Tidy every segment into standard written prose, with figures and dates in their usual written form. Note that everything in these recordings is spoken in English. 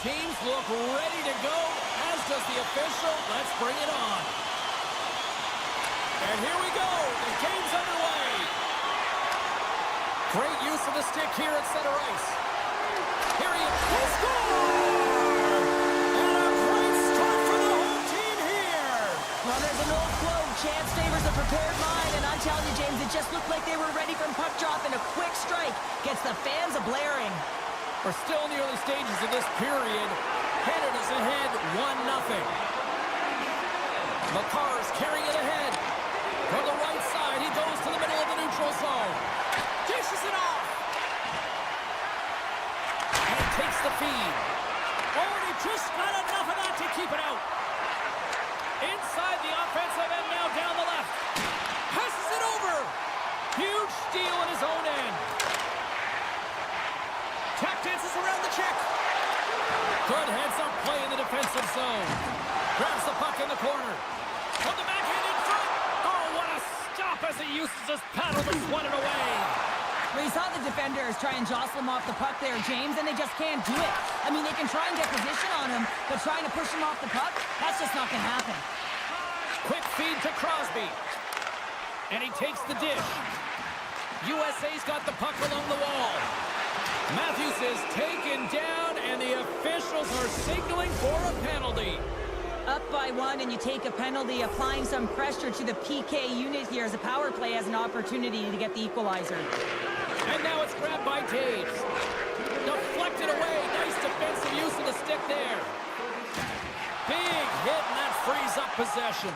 teams look ready to go, as does the official. Let's bring it on. And here we go. The game's underway. Great use of the stick here at center ice. Here he is. He scores! And a great start for the home team here. Well, there's an old quote. Chance favors a prepared mind. And I'm telling you, James, it just looked like they were ready from puck drop, and a quick strike gets the fans a-blaring. We're still in the early stages of this period. Canada's ahead 1-0. McCarr's carrying it ahead. From the right side, he goes to the middle of the neutral zone. Dishes it off. And he takes the feed. Oh, and he just got enough of that to keep it out. Inside the offensive end now down the left. Passes it over. Huge steal in his own end. Tap dances around the check. Good heads-up play in the defensive zone. Grabs the puck in the corner. From the backhand in front. Oh, what a stop as he uses his paddle to swat it away. Well, you saw the defenders try and jostle him off the puck there, James, and they just can't do it. I mean, they can try and get position on him, but trying to push him off the puck, that's just not going to happen. Quick feed to Crosby. And he takes the dish. USA's got the puck along the wall. Matthews is taken down, and the officials are signaling for a penalty. Up by 1, and you take a penalty, applying some pressure to the PK unit here as a power play has an opportunity to get the equalizer. And now it's grabbed by Taves. Deflected away. Nice defensive use of the stick there. Big hit, and that frees up possession.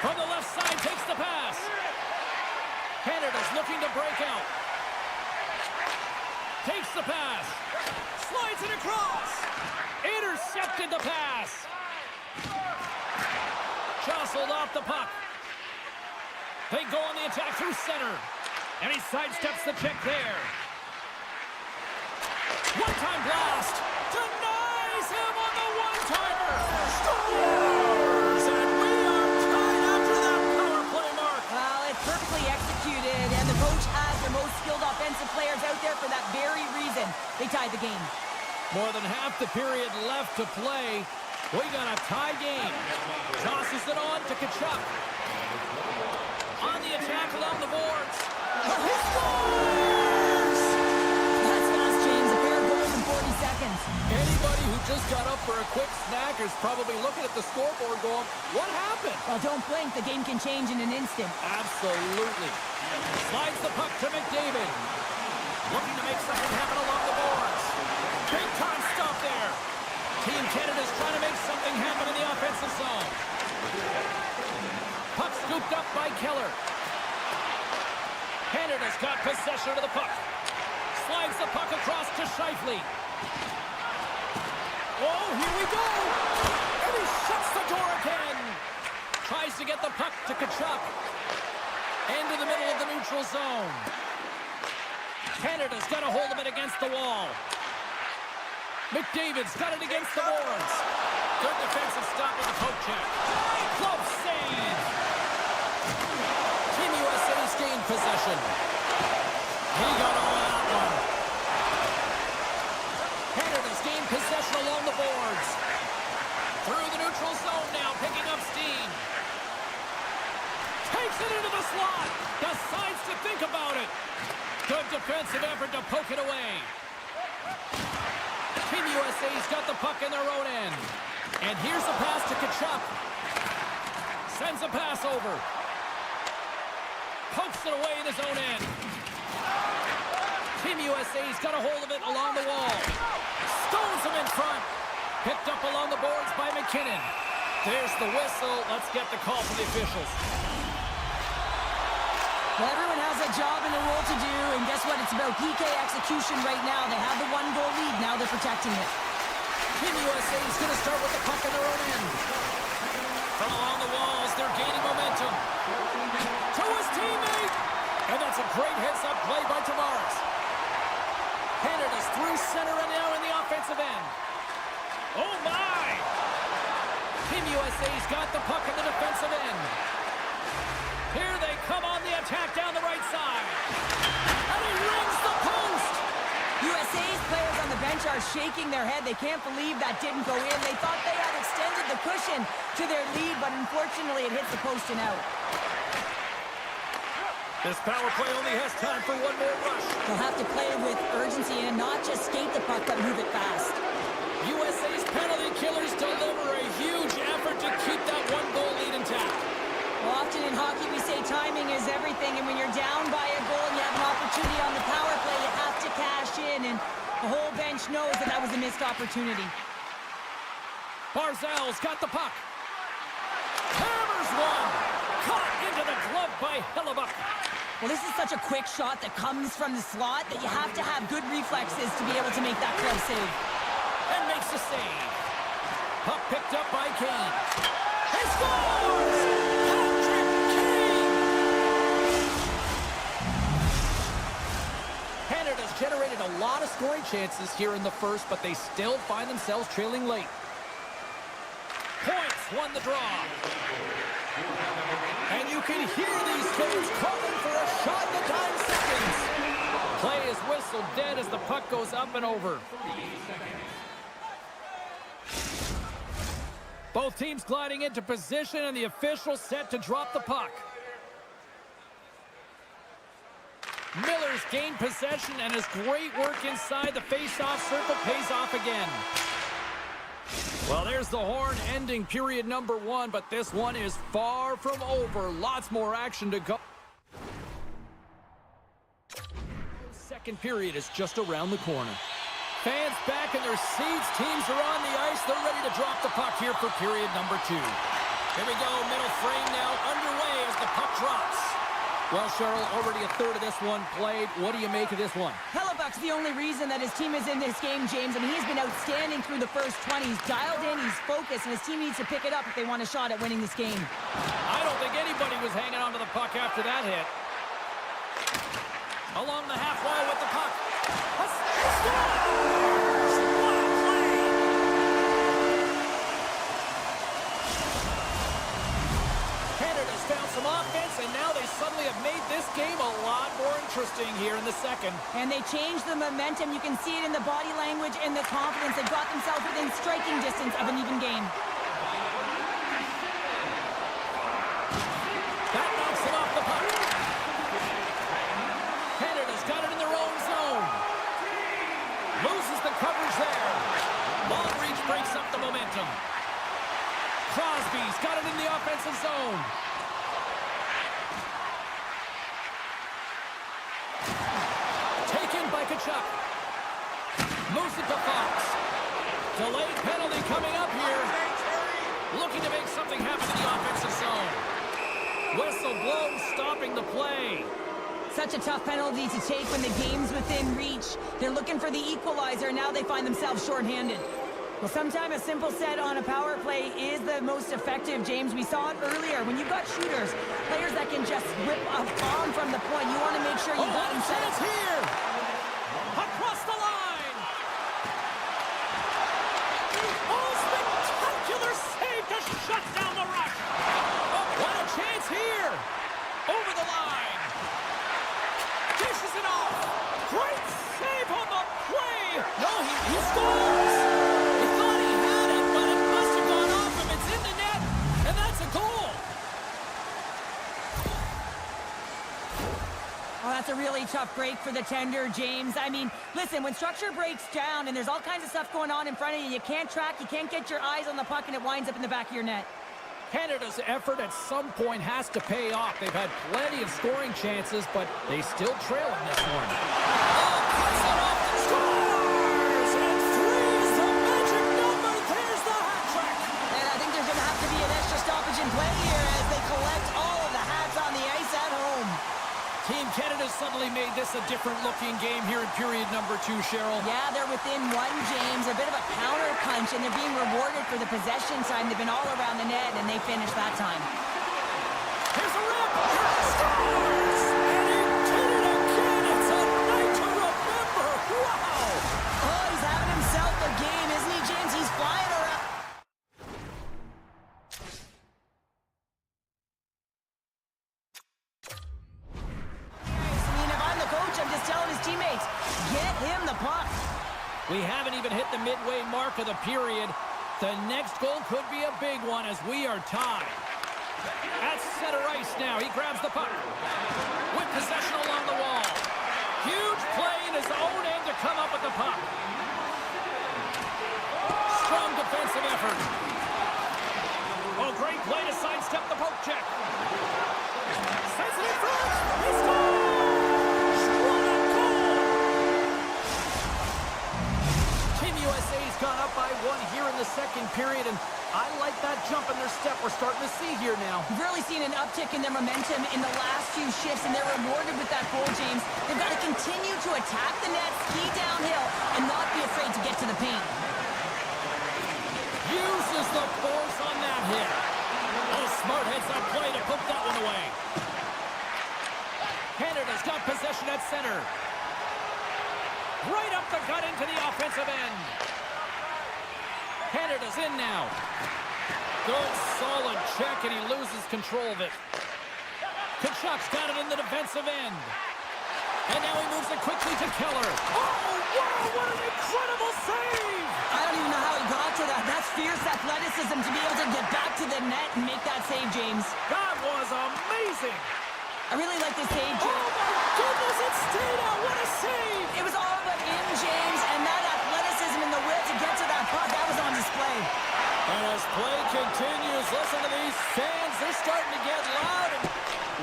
From the left side, takes the pass. Canada's looking to break out. Takes the pass. Slides it across. Intercepted the pass. Jostled off the puck. They go on the attack through center. And he sidesteps the check there. One-time blast. Denies him on the one-timer. Scores! And we are tied after that power play, Mark. Well, it's perfectly executed, and the coach has the most skilled offensive players out there for that very reason. They tied the game. More than half the period left to play. We got a tie game. Tosses it on to Kachuk. On the attack along the boards. He scores! That's fast, James. A pair of goals in 40 seconds. Anybody who just got up for a quick snack is probably looking at the scoreboard going, what happened? Well, don't blink. The game can change in an instant. Absolutely. Slides the puck to McDavid. Looking to make something happen along the boards. Big time stop there. Team Canada's trying to make something happen in the offensive zone. Puck scooped up by Keller. Canada's got possession of the puck. Slides the puck across to Scheifele. Oh, here we go. And he shuts the door again. Tries to get the puck to Kachuk. Into the middle of the neutral zone. Canada's got a hold of it against the wall. McDavid's got it against the boards. Good defensive stop with the poke check. Glove save. Team USA's gained possession. He got all of that one. Canada's gained possession along the boards. Through the neutral zone now, picking up steam. Takes it into the slot. Decides to think about it. Good defensive effort to poke it away. Team USA's got the puck in their own end. And here's a pass to Kachuk. Sends a pass over. Pokes it away in his own end. Team USA's got a hold of it along the wall. Stones him in front. Picked up along the boards by McKinnon. There's the whistle. Let's get the call from the officials. Well, everyone has a job and a role to do, and guess what? It's about PK execution right now. They have the 1-goal lead. Now they're protecting it. Team USA is going to start with the puck in their own end. From along the walls, they're gaining momentum. To his teammate! And that's a great heads-up play by Tavares. Canada's through center and now in the offensive end. Oh, my! Team USA's got the puck in the defensive end. Here they come on the attack down the right side. And he rings the post! USA's players on the bench are are shaking their head. They can't believe that didn't go in. They thought they had extended the cushion to their lead, but unfortunately it hits the post and out. This power play only has time for one more rush. They'll have to play with urgency and not just skate the puck, but move it fast. USA's penalty killers deliver a huge effort to keep that one-goal lead intact. Well, often in hockey we say timing is everything, and when you're down by a goal and you have an opportunity on the power play, you have to cash in, and the whole bench knows that that was a missed opportunity. Barzal's got the puck. Hammers one. Caught into the glove by Hellebuck. Well, this is such a quick shot that comes from the slot that you have to have good reflexes to be able to make that club save. And makes the save. Puck picked up by Kane. He scores! Patrick Kane! Canada's generated a lot of scoring chances here in the first, but they still find themselves trailing late. Points won the draw. And you can hear these kids calling for a shot in the dying seconds. Play is whistled dead as the puck goes up and over. Both teams gliding into position, and the official set to drop the puck. Miller's gained possession, and his great work inside the face-off circle pays off again. Well, there's the horn ending period number 1, but this one is far from over. Lots more action to go. Second period is just around the corner. Fans back in their seats. Teams are on the ice. They're ready to drop the puck here for period number 2. Here we go. Middle frame now underway as the puck drops. Well, Cheryl, already a third of this one played. What do you make of this one? Hellebuck's the only reason that his team is in this game, James. I mean, he's been outstanding through the first 20. He's dialed in, he's focused, and his team needs to pick it up if they want a shot at winning this game. I don't think anybody was hanging on to the puck after that hit. Along the half wall with the puck. Canada's found some offense, and now they suddenly have made this game a lot more interesting here in the second. And they changed the momentum. You can see it in the body language and the confidence. They got themselves within striking distance of an even game. That knocks him off the puck. Canada's got it in their own zone. Loses the coverage there. Long reach breaks up the momentum. Crosby's got it in the offensive zone. Taken by Kachuk. Moves it to Fox. Delayed penalty coming up here. Looking to make something happen in the offensive zone. Whistle blows, stopping the play. Such a tough penalty to take when the game's within reach. They're looking for the equalizer. Now they find themselves shorthanded. Well, sometimes a simple set on a power play is the most effective, James. We saw it earlier. When you've got shooters, players that can just rip a bomb from the point, you want to make sure you got them set. Chance here! Across the line! Oh, spectacular save to shut down the rush! Oh, what a chance here! Over the line! Dishes it off! Great save on the play! No, he scores! He thought he had it, but it must have gone off him. It's in the net, and that's a goal! Oh, that's a really tough break for the tender, James. I mean, listen, when structure breaks down and there's all kinds of stuff going on in front of you, you can't track, you can't get your eyes on the puck, and it winds up in the back of your net. Canada's effort at some point has to pay off. They've had plenty of scoring chances, but they still trail in this one. Oh, cuts it off and scores! And 3 is the magic number. There's the hat trick. And I think there's going to have to be an extra stoppage in play here as they collect all of the hats on the ice at home. Team Canada suddenly made this a different-looking game here in period number 2, Cheryl. Yeah, they're within 1, James. A bit of a counter punch, and they're being rewarded for the possession time. They've been all around the net, and they finished that time. Here's a rip! Scores! And he did it again! It's a night to remember! Wow! Oh, he's having himself a game, isn't he, James? He's flying around. I mean, if I'm the coach, I'm just telling his teammates, get him the puck. We haven't even hit the midway mark of the period. The next goal could be a big one as we are tied. At center ice now, he grabs the puck. With possession along the wall. Huge play in his own end to come up with the puck. Strong defensive effort. Oh, great play to sidestep the poke check. Sends it in front. He scores! What a goal! Team USA's gone up by 1 here in the second period, and I like that jump in their step we're starting to see here now. We've really seen an uptick in their momentum in the last few shifts, and they're rewarded with that goal, James. They've got to continue to attack the net, ski downhill, and not be afraid to get to the paint. Uses the force on that hit. Oh, smart heads-up play to put that one away. Canada's got possession at center. Right up the gut into the offensive end. Canada's in now. Good, solid check, and he loses control of it. Kachuk's got it in the defensive end. And now he moves it quickly to Keller. Oh, wow, what an incredible save! I don't even know how he got to that. That's fierce athleticism to be able to get back to the net and make that save, James. That was amazing! I really like this save, James. Oh, my goodness, it stayed out. What a save! It was all but in, James, and that athleticism and the will to get to that puck, that was on display. And as play continues, listen to these fans. They're starting to get loud and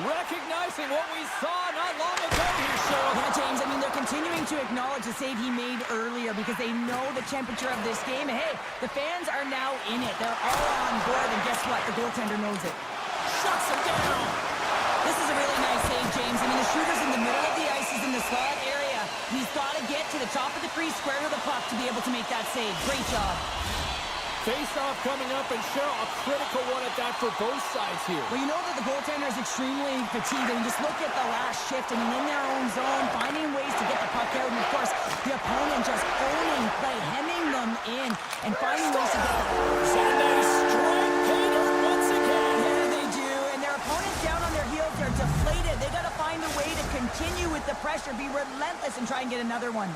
recognizing what we saw not long ago here, Cheryl. Yeah, James, I mean, they're continuing to acknowledge the save he made earlier because they know the temperature of this game. And, hey, the fans are now in it. They're all on board, and guess what? The goaltender knows it. Shuts him down. This is a really nice save, James. I mean, the shooter's in the middle of the ice. He's in the slot area. He's got to get to the top of the crease, square to the puck to be able to make that save. Great job. Face-off coming up, and Cheryl, a critical one at that for both sides here. Well, you know that the goaltender is extremely fatigued. I mean, just look at the last shift. I mean, in their own zone, finding ways to get the puck out. And, of course, the opponent just owning play, hemming them in, and finding ways to get the puck. And they strike Peter once again. Yeah, they do. And their opponents down on their heels. They're deflated. They got to find a way to continue with the pressure, be relentless, and try and get another one.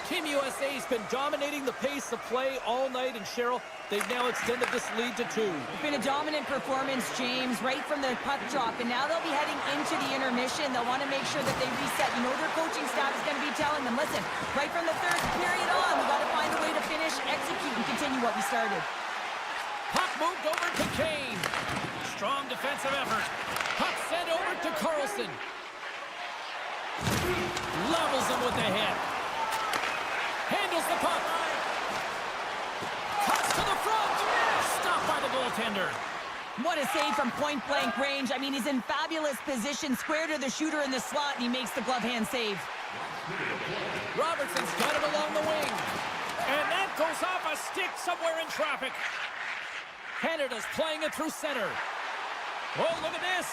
Team USA's been dominating the pace of play all night, and Cheryl, they've now extended this lead to 2. It's been a dominant performance, James, right from the puck drop, and now they'll be heading into the intermission. They'll want to make sure that they reset. You know their coaching staff is going to be telling them, listen, right from the third period on, we got to find a way to finish, execute, and continue what we started. Puck moved over to Kane. Strong defensive effort. Puck sent over to Carlson. Levels him with the hit. Handles the puck. Cuts to the front. Stopped by the goaltender. What a save from point-blank range. I mean, he's in fabulous position, square to the shooter in the slot, and he makes the glove hand save. Robertson's got it along the wing. And that goes off a stick somewhere in traffic. Canada's playing it through center. Oh, look at this.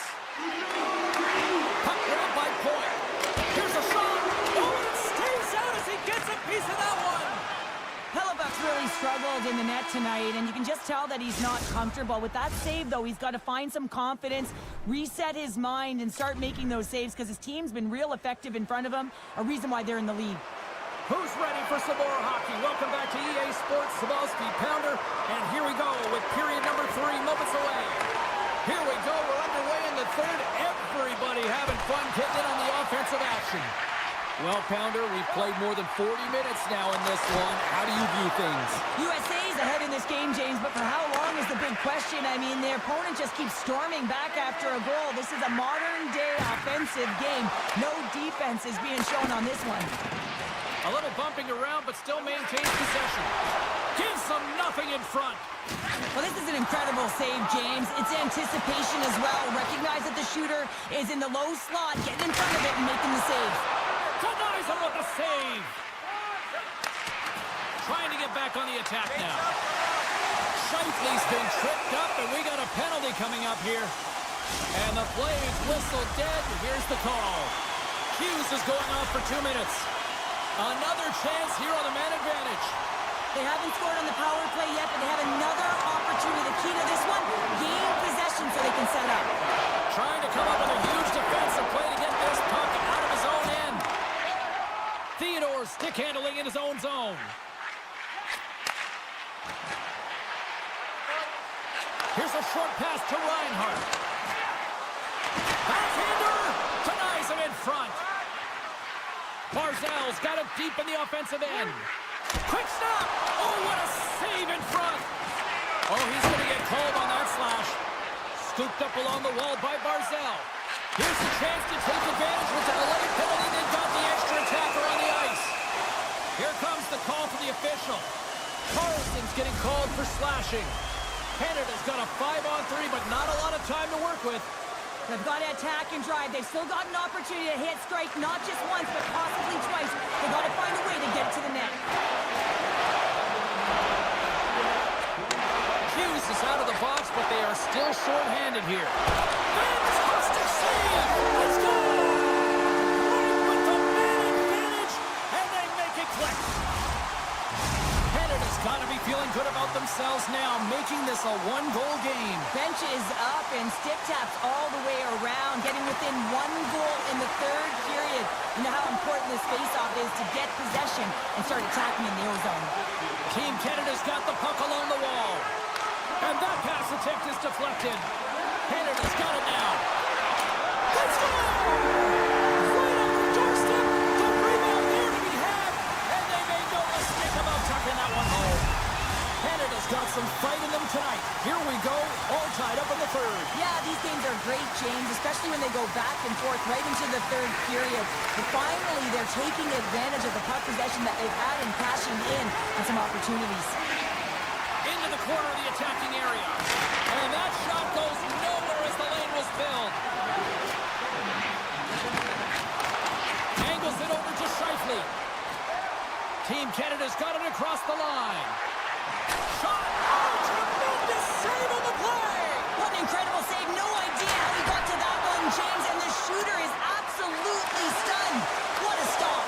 Puck grabbed by Point. Here's a shot. Oh, it stays out as he gets a piece of that one. Hellebuck's really struggled in the net tonight, and you can just tell that he's not comfortable. With that save, though, he's got to find some confidence, reset his mind, and start making those saves because his team's been real effective in front of him, a reason why they're in the lead. Who's ready for some more hockey? Welcome back to EA Sports Sabalski Pounder, and here we go with period number 3 moments away. Here we go, we're underway in the third. Everybody having fun getting in on the offensive action. Well, Pounder, we've played more than 40 minutes now in this one. How do you view things? USA's ahead in this game, James, but for how long is the big question? I mean, their opponent just keeps storming back after a goal. This is a modern-day offensive game. No defense is being shown on this one. A little bumping around, but still maintains possession. Gives them nothing in front. Well, this is an incredible save, James. It's anticipation as well. Recognize that the shooter is in the low slot, getting in front of it and making the save. Denies him with the save. Trying to get back on the attack now. Shifley's been tripped up, and we got a penalty coming up here. And the play's whistled dead. Here's the call. Hughes is going off for 2 minutes. Another chance here on the man advantage. They haven't scored on the power play yet, but they have another opportunity. The key to this one, gain possession so they can set up. Trying to come up with a huge defensive play to get this puck out of his own end. Theodore stick handling in his own zone. short pass to Reinhardt. Backhander denies him in front. Barzell's got it deep in the offensive end. Quick snap! Oh, what a save in front! Oh, he's going to get called on that slash. Scooped up along the wall by Barzell. Here's the chance to take advantage with the delayed penalty. They've got the extra attacker on the ice. Here comes the call to the official. Carlson's getting called for slashing. Canada's got a 5-on-3, but not a lot of time to work with. They've got to attack and drive. They've still got an opportunity to hit strike not just once, but possibly twice. They've got to find a way to get to the net. Hughes is out of the box, but they are still short-handed here. Fantastic save! Let's go! Right with the man advantage, and they make it click. Canada's got to be feeling good about themselves now, making this a one-goal game. Bench is up and stick taps all the way around, getting within 1 goal in the third period. You know how important this faceoff is to get possession and start attacking in the O-zone. Team Canada's got the puck along the wall. And that pass attempt is deflected. Canada's got it now. Let's go! Right on the doorstep. The rebound there to be had. And they made no mistake about tucking that one home. Canada's got some fight in them tonight. Here we go, all tied up in the third. Yeah, these games are great, James, especially when they go back and forth right into the third period. But finally, they're taking advantage of the puck possession that they've had and cashing in on some opportunities. Into the corner of the attacking area. And that shot goes nowhere as the lane was filled. Angles it over to Scheifele. Team Canada's got it across the line. Shot! Oh, tremendous save on the play! What an incredible save. No idea how he got to that one, James, and the shooter is absolutely stunned. What a stop.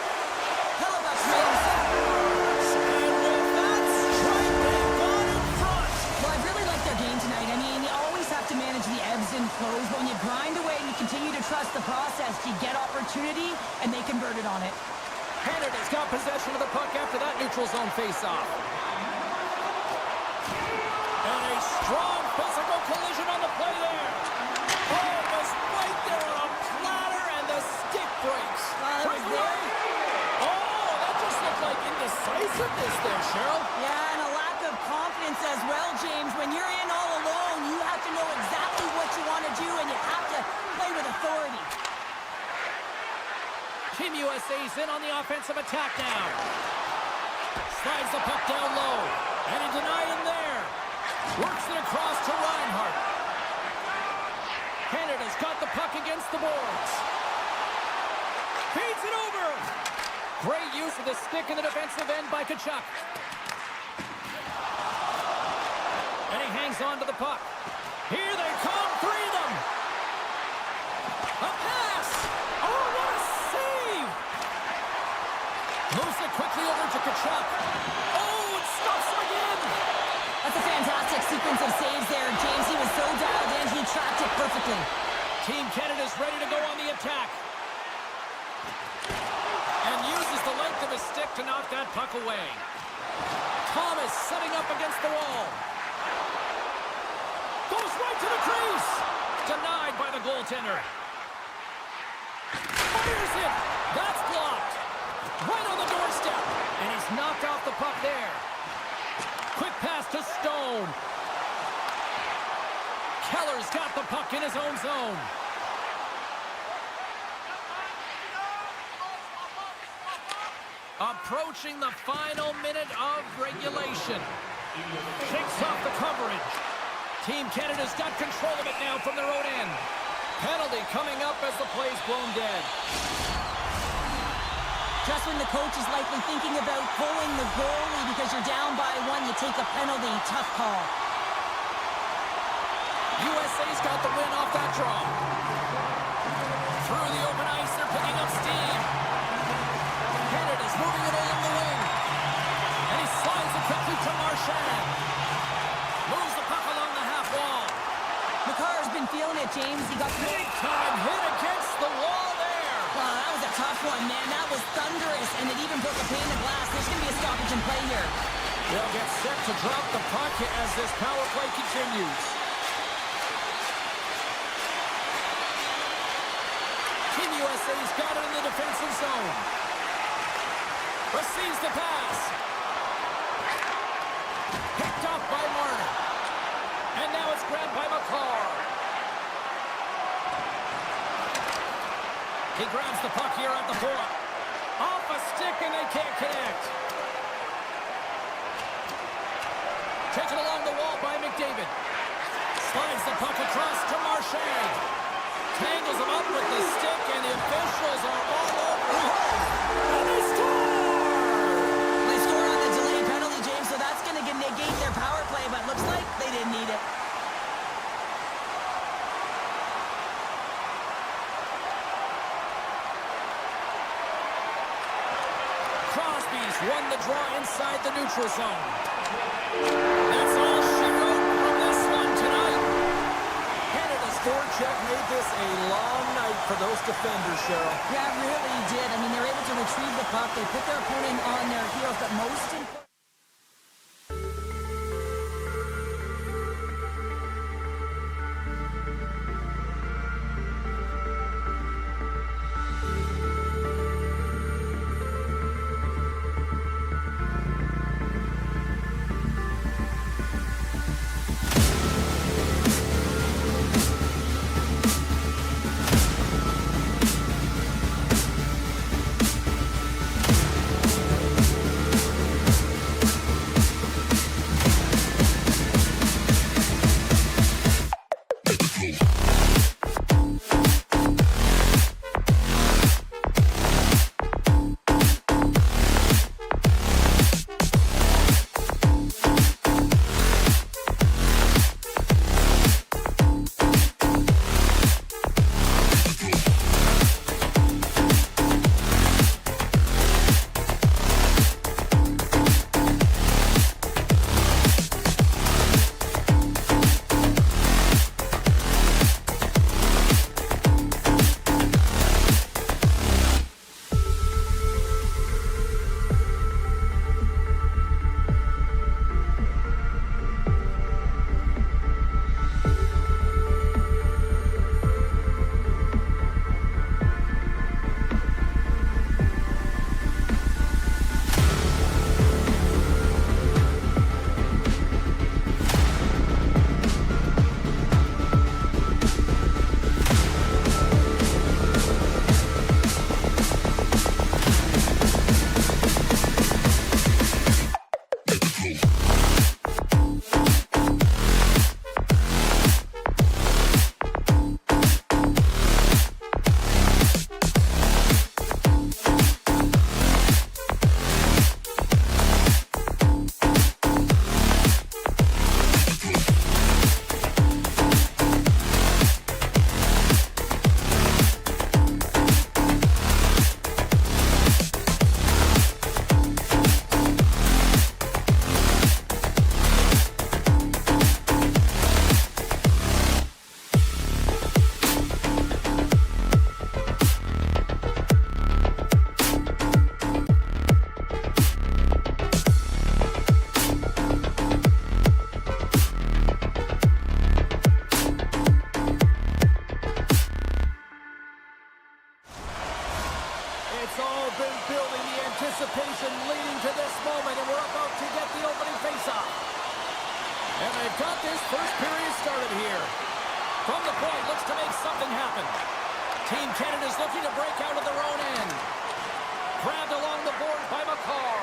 Hellebuck's made him so. And with that strike, they've gone in front. Well, I really like their game tonight. I mean, you always have to manage the ebbs and flows. But when you grind away and you continue to trust the process, you get opportunity, and they converted on it. Canada's got possession of the puck after that neutral zone faceoff. And a strong physical collision on the play there. Oh, it was right there on a platter, and the stick breaks. Right there. Oh, that just looked like indecisiveness there, Cheryl. Yeah, and a lack of confidence as well, James. When you're in all alone, you have to know exactly what you want to do, and you have to play with authority. Team USA's in on the offensive attack now. Slides the puck down low, and he denied him there. Works it across to Reinhardt. Canada's got the puck against the boards. Feeds it over. Great use of the stick in the defensive end by Tkachuk. And he hangs on to the puck. Here they come, 3 of them. A pass. Oh, what a save. Moves it quickly over to Tkachuk. Oh, it stops him again. That's a fantastic sequence of saves there, James. He was so dialed in, he tracked it perfectly. Team Canada's ready to go on the attack. And uses the length of his stick to knock that puck away. Thomas setting up against the wall. Goes right to the crease. Denied by the goaltender. Fires it. That's blocked. Right on the doorstep. And he's knocked off the puck there. Quick pass to Stone. Keller's got the puck in his own zone. Approaching the final minute of regulation. Shakes off the coverage. Team Canada's got control of it now from their own end. Penalty coming up as the play's blown dead. Just when the coach is likely thinking about pulling the goalie because you're down by 1, you take a penalty. Tough call. USA's got the win off that draw. Through the open ice, they're picking up steam. Canada's moving it along the wing. And he slides it quickly to Marchand. Moves the puck along the half wall. McCarr's been feeling it, James. He got Big time hit against the wall there. Wow, that was a tough one, man. That was thunderous, and it even broke a pane of glass. There's going to be a stoppage in play here. They'll get set to drop the puck as this power play continues. USA's got it in the defensive zone. Receives the pass. Picked off by Martin. And now it's grabbed by McCarr. He grabs the puck here at the point. Off a stick and they can't connect. Taken along the wall by McDavid. Slides the puck across to Marchand. Tangles him up with the stick, and the officials are all over him. And they score! They scored on the delayed penalty, James, so that's going to negate their power play, but looks like they didn't need it. Crosby's won the draw inside the neutral zone. That's all she wrote from this one tonight. Canada's forecheck made this a long night for those defenders, Cheryl. Yeah, it really did. I mean, they were able to retrieve the puck. They put their opponent on their heels, but most important... anticipation leading to this moment, and we're about to get the opening faceoff. And they've got this first period started here. From the point, looks to make something happen. Team Canada's looking to break out of their own end. Grabbed along the board by McCarr.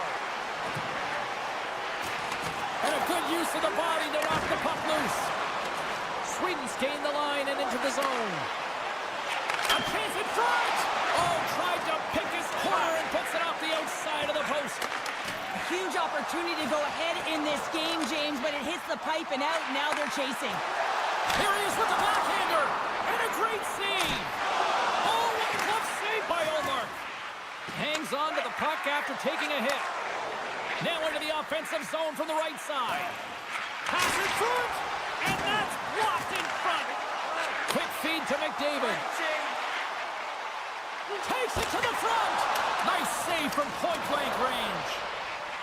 And a good use of the body to knock the puck loose. Sweden's gained the line and into the zone. A chance in front! Oh, tried to pick his corner and puts it off the outside of the post. A huge opportunity to go ahead in this game, James, but it hits the pipe and out. Now they're chasing. Here he is with the backhander. And a great save. Oh, what a glove save by Ullmark. Hangs on to the puck after taking a hit. Now into the offensive zone from the right side. Pass in front. And that's blocked in front. Quick feed to McDavid. Takes it to the front. Nice save from point-blank range.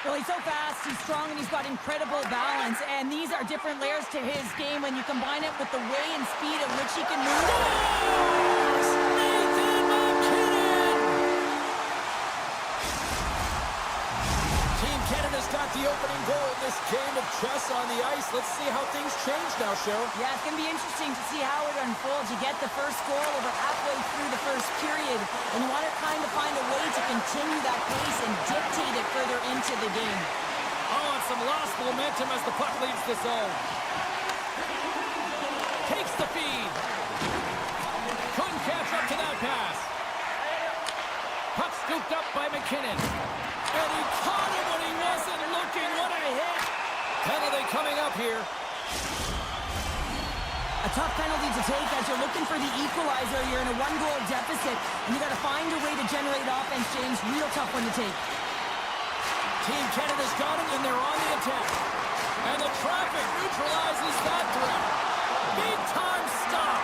Well, he's so fast, he's strong, and he's got incredible balance. And these are different layers to his game when you combine it with the way and speed at which he can move. Nathan McDavid! opening goal in this game of chess on the ice. Let's see how things change now, Cheryl. Yeah, it's going to be interesting to see how it unfolds. You get the first goal over halfway through the first period, and you want to kind of find a way to continue that pace and dictate it further into the game. Oh, and some lost momentum as the puck leaves the zone. Takes the feed. Couldn't catch up to that pass. Puck scooped up by McKinnon. And he caught him when he wasn't looking. What a hit. Penalty coming up here. A tough penalty to take as you're looking for the equalizer. You're in a one-goal deficit, and you got to find a way to generate offense, James. Real tough one to take. Team Canada's got it, and they're on the attack. And the traffic neutralizes that threat. Big-time stop.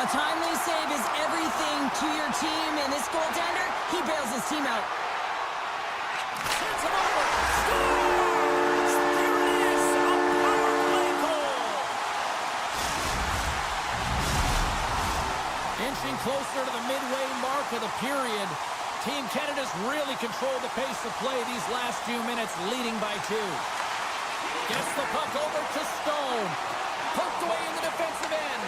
A timely save is everything to your team, and this goaltender, he bails his team out. Sends him over. Scores! There it is! A power play goal! Inching closer to the midway mark of the period. Team Canada's really controlled the pace of play these last few minutes, leading by 2. Gets the puck over to Stone. Poked away in the defensive end.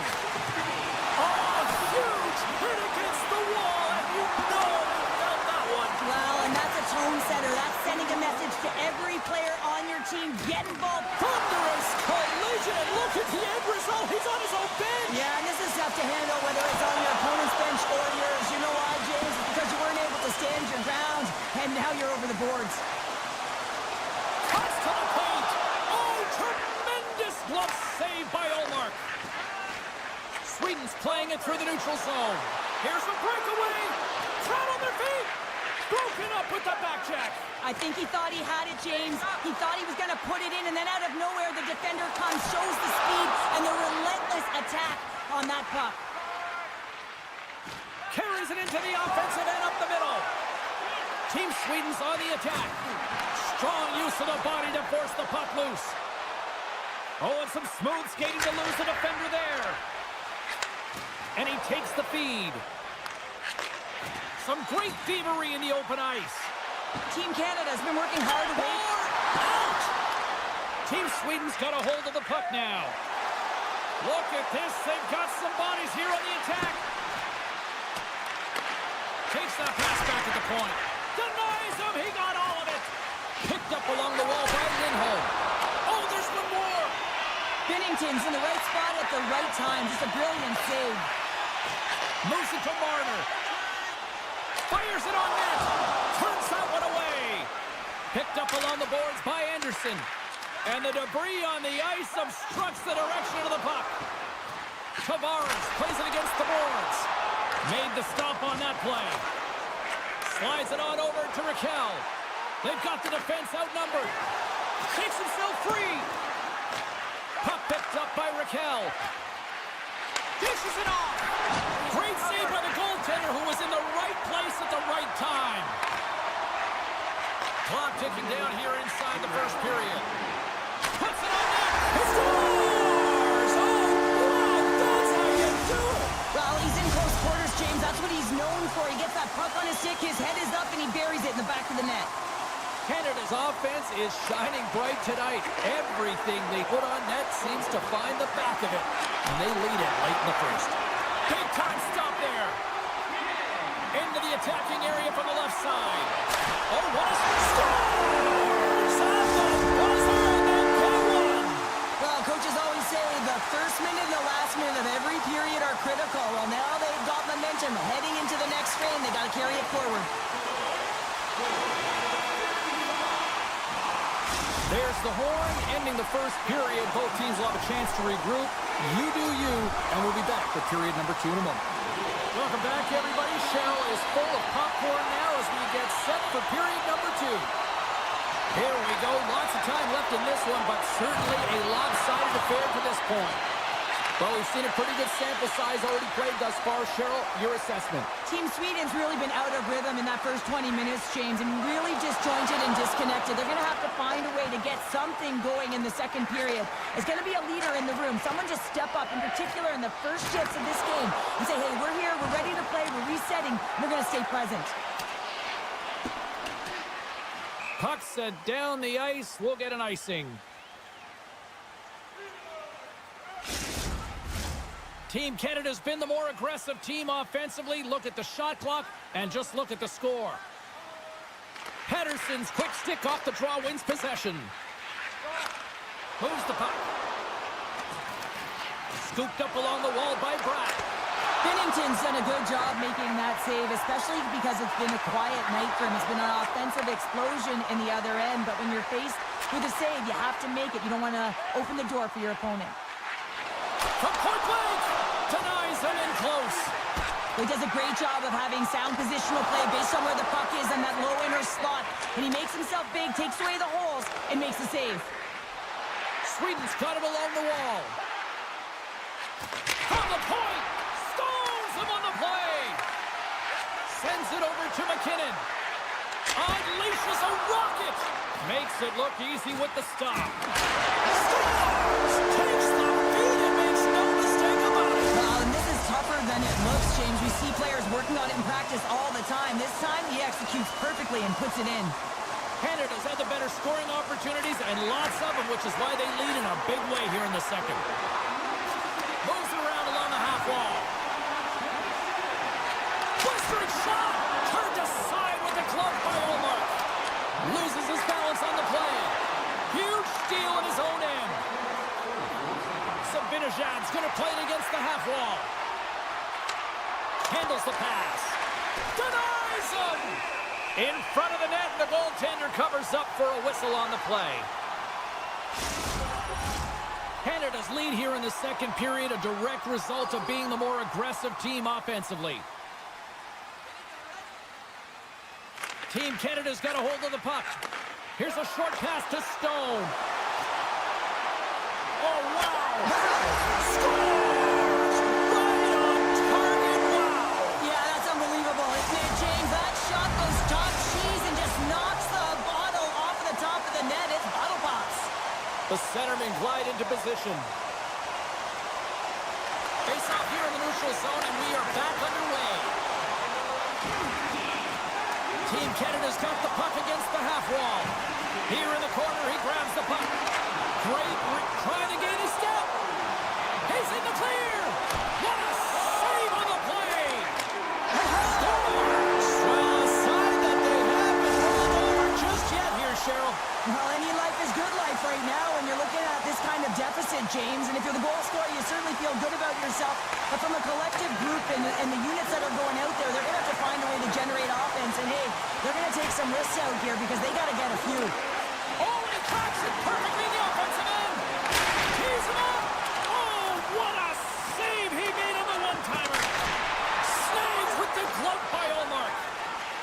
Oh, huge hit against the wall, and you know you felt that one. Well, and that's a tone setter. That's sending a message to every player on your team. Get involved. Thunderous collision. Look at the end result. He's on his own bench. Yeah, and this is tough to handle, whether it's on your opponent's bench or yours. You know why, James? It's because you weren't able to stand your ground, and now you're over the boards. Cuts to the paint. Oh, tremendous glove save by Olmark. Sweden's playing it through the neutral zone. Here's the breakaway. Flat on their feet. Broken up with the back check. I think he thought he had it, James. He thought he was going to put it in, and then out of nowhere, the defender comes, shows the speed, and the relentless attack on that puck. Carries it into the offensive end up the middle. Team Sweden's on the attack. Strong use of the body to force the puck loose. Oh, and some smooth skating to lose the defender there. And he takes the feed. Some great thievery in the open ice. Team Canada's been working hard to wait. Out! Team Sweden's got a hold of the puck now. Look at this. They've got some bodies here on the attack. Takes that pass back at the point. Denies him. He got all of it. Picked up along the wall by Lindholm. Oh, there's one more. Binnington's in the right spot at the right time. Just a brilliant save. Moves it to Marner. Fires it on net. Turns that one away. Picked up along the boards by Anderson. And the debris on the ice obstructs the direction of the puck. Tavares plays it against the boards. Made the stop on that play. Slides it on over to Raquel. They've got the defense outnumbered. Takes himself free. Puck picked up by Raquel. Dishes it off. Great save by the goaltender who was in the right place at the right time. Clock ticking down here inside the first period. Puts it on net. He scores! Oh, wow, that's how you do it. Well, he's in close quarters, James. That's what he's known for. He gets that puck on his stick, his head is up, and he buries it in the back of the net. Canada's offense is shining bright tonight. Everything they put on net seems to find the back of it. And they lead it late in the first. Big time stop there. Into the attacking area from the left side. Oh, what a scores! At the buzzer, and then they won. Well, coaches always say the first minute and the last minute of every period are critical. Well, now they've got momentum heading into the next frame. They got to carry it forward. There's the horn, ending the first period. Both teams will have a chance to regroup. You do you, and we'll be back for period number 2 in a moment. Welcome back, everybody. Cheryl is full of popcorn now as we get set for period number 2. Here we go. Lots of time left in this one, but certainly a lopsided affair to this point. Well, we've seen a pretty good sample size already played thus far. Cheryl, your assessment. Team Sweden's really been out of rhythm in that first 20 minutes, James, and really disjointed and disconnected. They're going to have to find a way to get something going in the second period. It's going to be a leader in the room. Someone just step up, in particular in the first shifts of this game, and say, hey, we're here, we're ready to play, we're resetting, we're going to stay present. Puck set down the ice. We'll get an icing. Team Canada's been the more aggressive team offensively. Look at the shot clock and just look at the score. Pettersson's quick stick off the draw wins possession. Moves the puck. Scooped up along the wall by Brad. Binnington's done a good job making that save, especially because it's been a quiet night for him. It's been an offensive explosion in the other end, but when you're faced with a save, you have to make it. You don't want to open the door for your opponent. From point blank, denies him in close. He does a great job of having sound positional play based on where the puck is in that low inner slot. And he makes himself big, takes away the holes, and makes the save. Sweden's got him along the wall. From the point, stones him on the play. Sends it over to McKinnon. Unleashes a rocket. Makes it look easy with the stop. Scores! Takes the feed and makes no mistake about it. Well, and this is tougher than it looks, James. We see players working on it in practice all the time. This time, he executes perfectly and puts it in. Canada's had the better scoring opportunities and lots of them, which is why they lead in a big way here in the second. Moves it around along the half wall. Blistering shot! Turned aside with the glove by Ullmark. Loses his balance on the play. Huge steal at his own end. Zibanejad's going to play it against the half wall. Handles the pass. Denies him! In front of the net, the goaltender covers up for a whistle on the play. Canada's lead here in the second period, a direct result of being the more aggressive team offensively. Team Canada's got a hold of the puck. Here's a short pass to Stone. Oh, wow! Scores! Right on target, wow! Yeah, that's unbelievable, isn't it, James? That shot goes top cheese and just knocks the bottle off the top of the net. It's bottle pops. The centermen glide into position. Face off here in the neutral zone, and we are back underway. Team Canada's got the puck against the half wall. Here in the corner, he grabs the puck. Great, trying to gain a step. He's in the clear. What a save on the play. Scores. Well, a sign that they haven't rolled over just yet here, Cheryl. Well, any life is good life right now when you're looking at this kind of deficit, James. And if you're the goal scorer, you certainly feel good about yourself. But from a collective group and the units that are going out there, they're going to have to find a way to generate offense. And, hey, they're going to take some risks out here because they got to get a few. Oh, and he cracks it perfectly in the offensive end. Tees him up. Oh, what a save he made on the one-timer. Snags with the glove by Ullmark.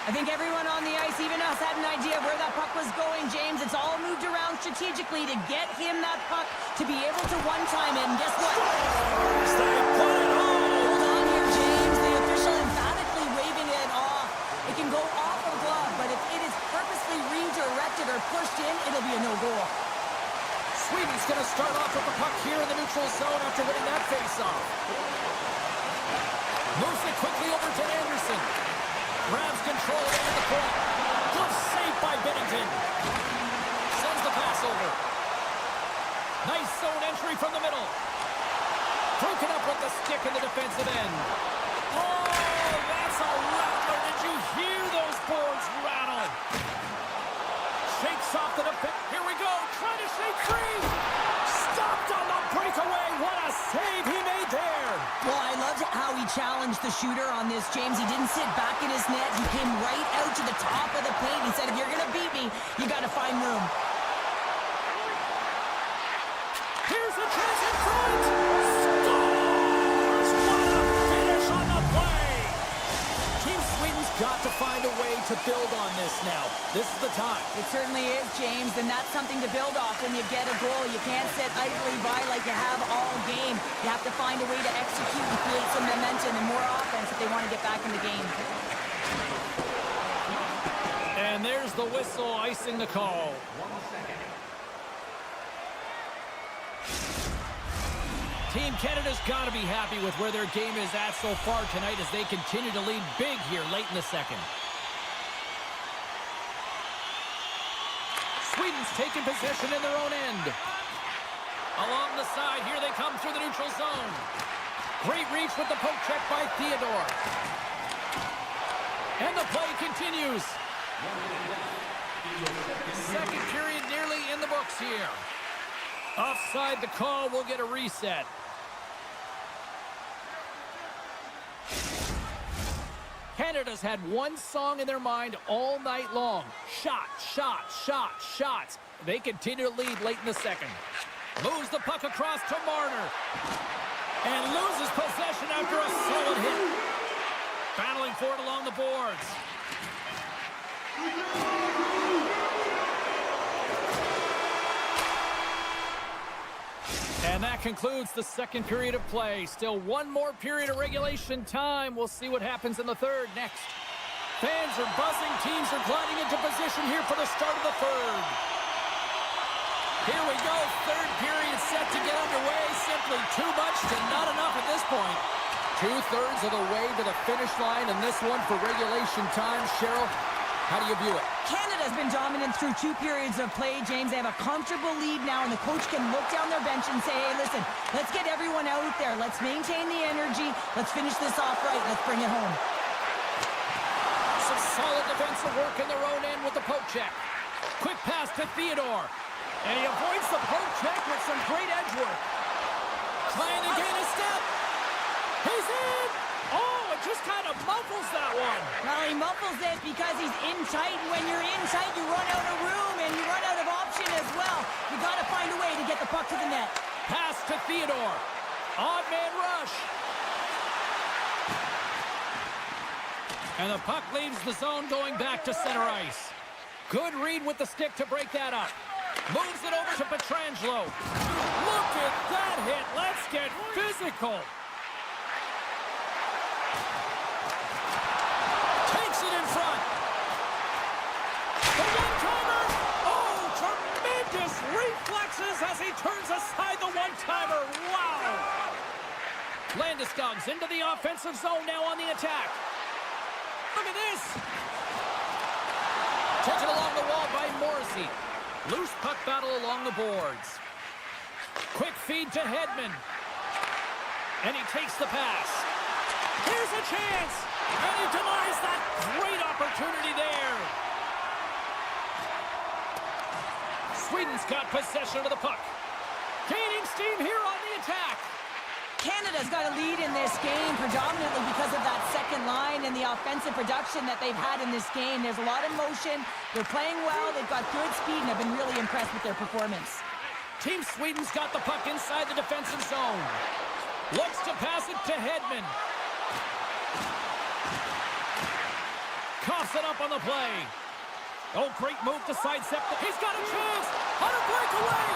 I think everyone on the ice, even us, had an idea of where that puck was going, James. It's all moved around strategically to get him that puck to be able to one-time it. And guess what? They put it on. Hold on here, James. The official emphatically waving it off. It can go off of glove, but if it is purposely redirected or pushed in, it'll be a no-goal. Sweden's going to start off with the puck here in the neutral zone after winning that face-off. Moves it quickly over to Anderson. Grabs control at the point. Glove saved by Binnington. Sends the pass over. Nice zone entry from the middle. Broken up with the stick in the defensive end. Oh, that's a rattler. Did you hear those boards rattle? Shakes off the defense. Here we go. Trying to shake free. Stopped on the breakaway. What a save he made there. Well, I loved how he challenged the shooter on this, James. He didn't sit back in his net. He came right out to the top of the paint. He said, if you're going to beat me, you got to find room. Here's a chance in front. Scores! What a finish on the play. Team Sweden's got to find a way to build on this now. This is the time. It certainly is, James, and that's something to build off when you get a goal. You can't sit idly by like you have all game. You have to find a way to execute and create some momentum and more offense if they want to get back in the game. And there's the whistle icing the call. Team Canada's got to be happy with where their game is at so far tonight as they continue to lead big here late in the second. Sweden's taking possession in their own end. Along the side, here they come through the neutral zone. Great reach with the poke check by Theodore. And the play continues. Second period nearly in the books here. Offside the call, will get a reset. Canada's had one song in their mind all night long. Shot, shot, shot, shots. They continue to lead late in the second. Moves the puck across to Marner. And loses possession after a solid hit. Battling for it along the boards. And that concludes the second period of play. Still one more period of regulation time. We'll see what happens in the third next. Fans are buzzing. Teams are gliding into position here for the start of the third. Here we go. Third period set to get underway. Simply too much to not enough at this point. 2/3 of the way to the finish line, and this one for regulation time. Cheryl, how do you view it? Canada's been dominant through 2 periods of play, James. They have a comfortable lead now, and the coach can look down their bench and say, hey, listen, let's get everyone out there. Let's maintain the energy. Let's finish this off right. Let's bring it home. Some solid defensive work in their own end with the poke check. Quick pass to Theodore. And he avoids the poke check with some great edge work. Trying to gain a step. He's in! Oh, it just kind of muffles that one. Well, he muffles it because he's in tight, and when you're in tight, you run out of room, and you run out of option as well. You got to find a way to get the puck to the net. Pass to Theodore. Odd man rush. And the puck leaves the zone going back to center ice. Good read with the stick to break that up. Moves it over to Pietrangelo. Look at that hit. Let's get physical. Takes it in front. The one-timer. Oh, tremendous reflexes as he turns aside the one-timer. Wow. Landeskog's into the offensive zone now on the attack. Look at this. Taken along the wall by Morrissey. Loose puck battle along the boards. Quick feed to Hedman. And he takes the pass. Here's a chance. And he denies that great opportunity there. Sweden's got possession of the puck. Gaining steam here on the attack. Canada's got a lead in this game predominantly because of that second line and the offensive production that they've had in this game. There's a lot of motion. They're playing well. They've got good speed, and I've been really impressed with their performance. Team Sweden's got the puck inside the defensive zone. Looks to pass it to Hedman. Coughs it up on the play. Oh, great move to sidestep. He's got a chance. On a breakaway.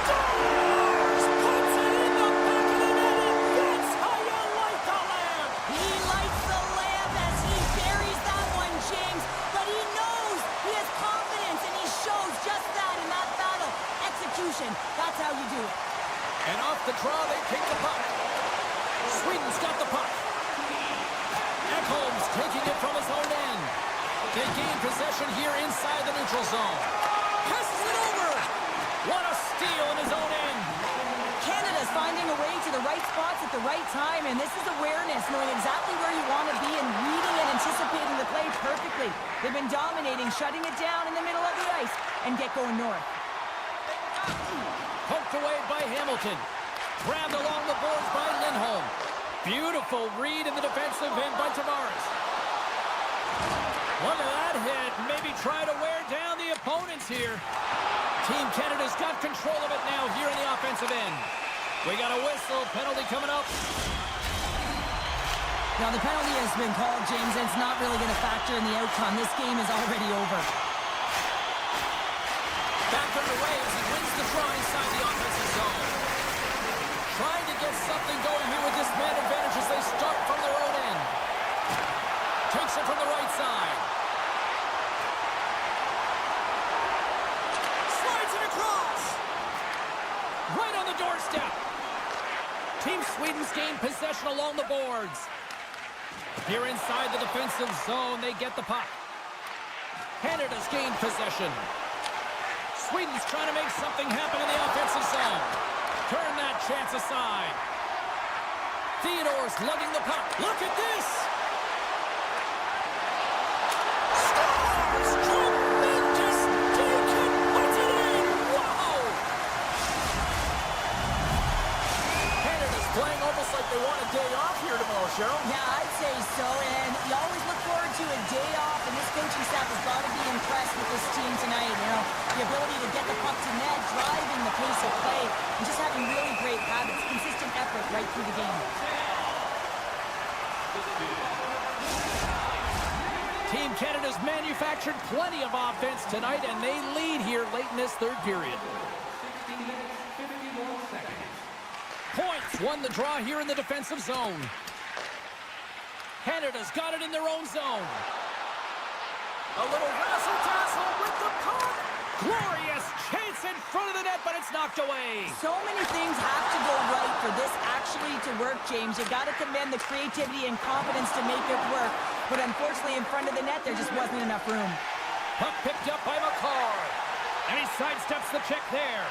Scores! Puts it in the back of the net, and that's how you light the lamp. He lights the lamp as he buries that one, James. But he knows he has confidence, and he shows just that in that battle. Execution. That's how you do it. And off the draw, they take the puck. Sweden's got the puck. Ekholm's taking it from his own end. They gain possession here inside the neutral zone. Passes it over. What a steal in his own end. Canada's finding a way to the right spots at the right time, and this is awareness, knowing exactly where you want to be and reading and anticipating the play perfectly. They've been dominating, shutting it down in the middle of the ice, and get going north. Poked away by Hamilton. Grabbed along the boards by Lindholm. Beautiful read in the defensive end by Tavares. Look at that hit. Maybe try to wear down the opponents here. Team Canada's got control of it now here in the offensive end. We got a whistle. Penalty coming up. Now, the penalty has been called, James, and it's not really going to factor in the outcome. This game is already over. Back underway as he wins the draw inside the offensive zone. Trying to get something going here with this man advantage as they start from their own end. Takes it from the right side. Slides it across. Right on the doorstep. Team Sweden's gained possession along the boards. Here inside the defensive zone, they get the puck. Canada's gained possession. Sweden's trying to make something happen in the offensive zone. Turn that chance aside. Theodore's lugging the puck. Look at this. Scores! Tremendous dig and puts it in. Wow! Canada's playing almost like they want a day off here tomorrow, Cheryl. Yeah, I'd say so, and you always look forward to a day off, and this coaching staff has got to be impressed with this team tonight. You know, the ability to get the puck to net, driving the pace of play, and just having really great habits, consistent effort right through the game. Team Canada's manufactured plenty of offense tonight, and they lead here late in this third period. Points won the draw here in the defensive zone. Canada's got it in their own zone. A little razzle-dazzle with the puck. Glorious chance in front of the net, but it's knocked away. So many things have to go right for this actually to work, James. You've got to commend the creativity and confidence to make it work. But unfortunately, in front of the net, there just wasn't enough room. Puck picked up by MaakY. And he sidesteps the check there.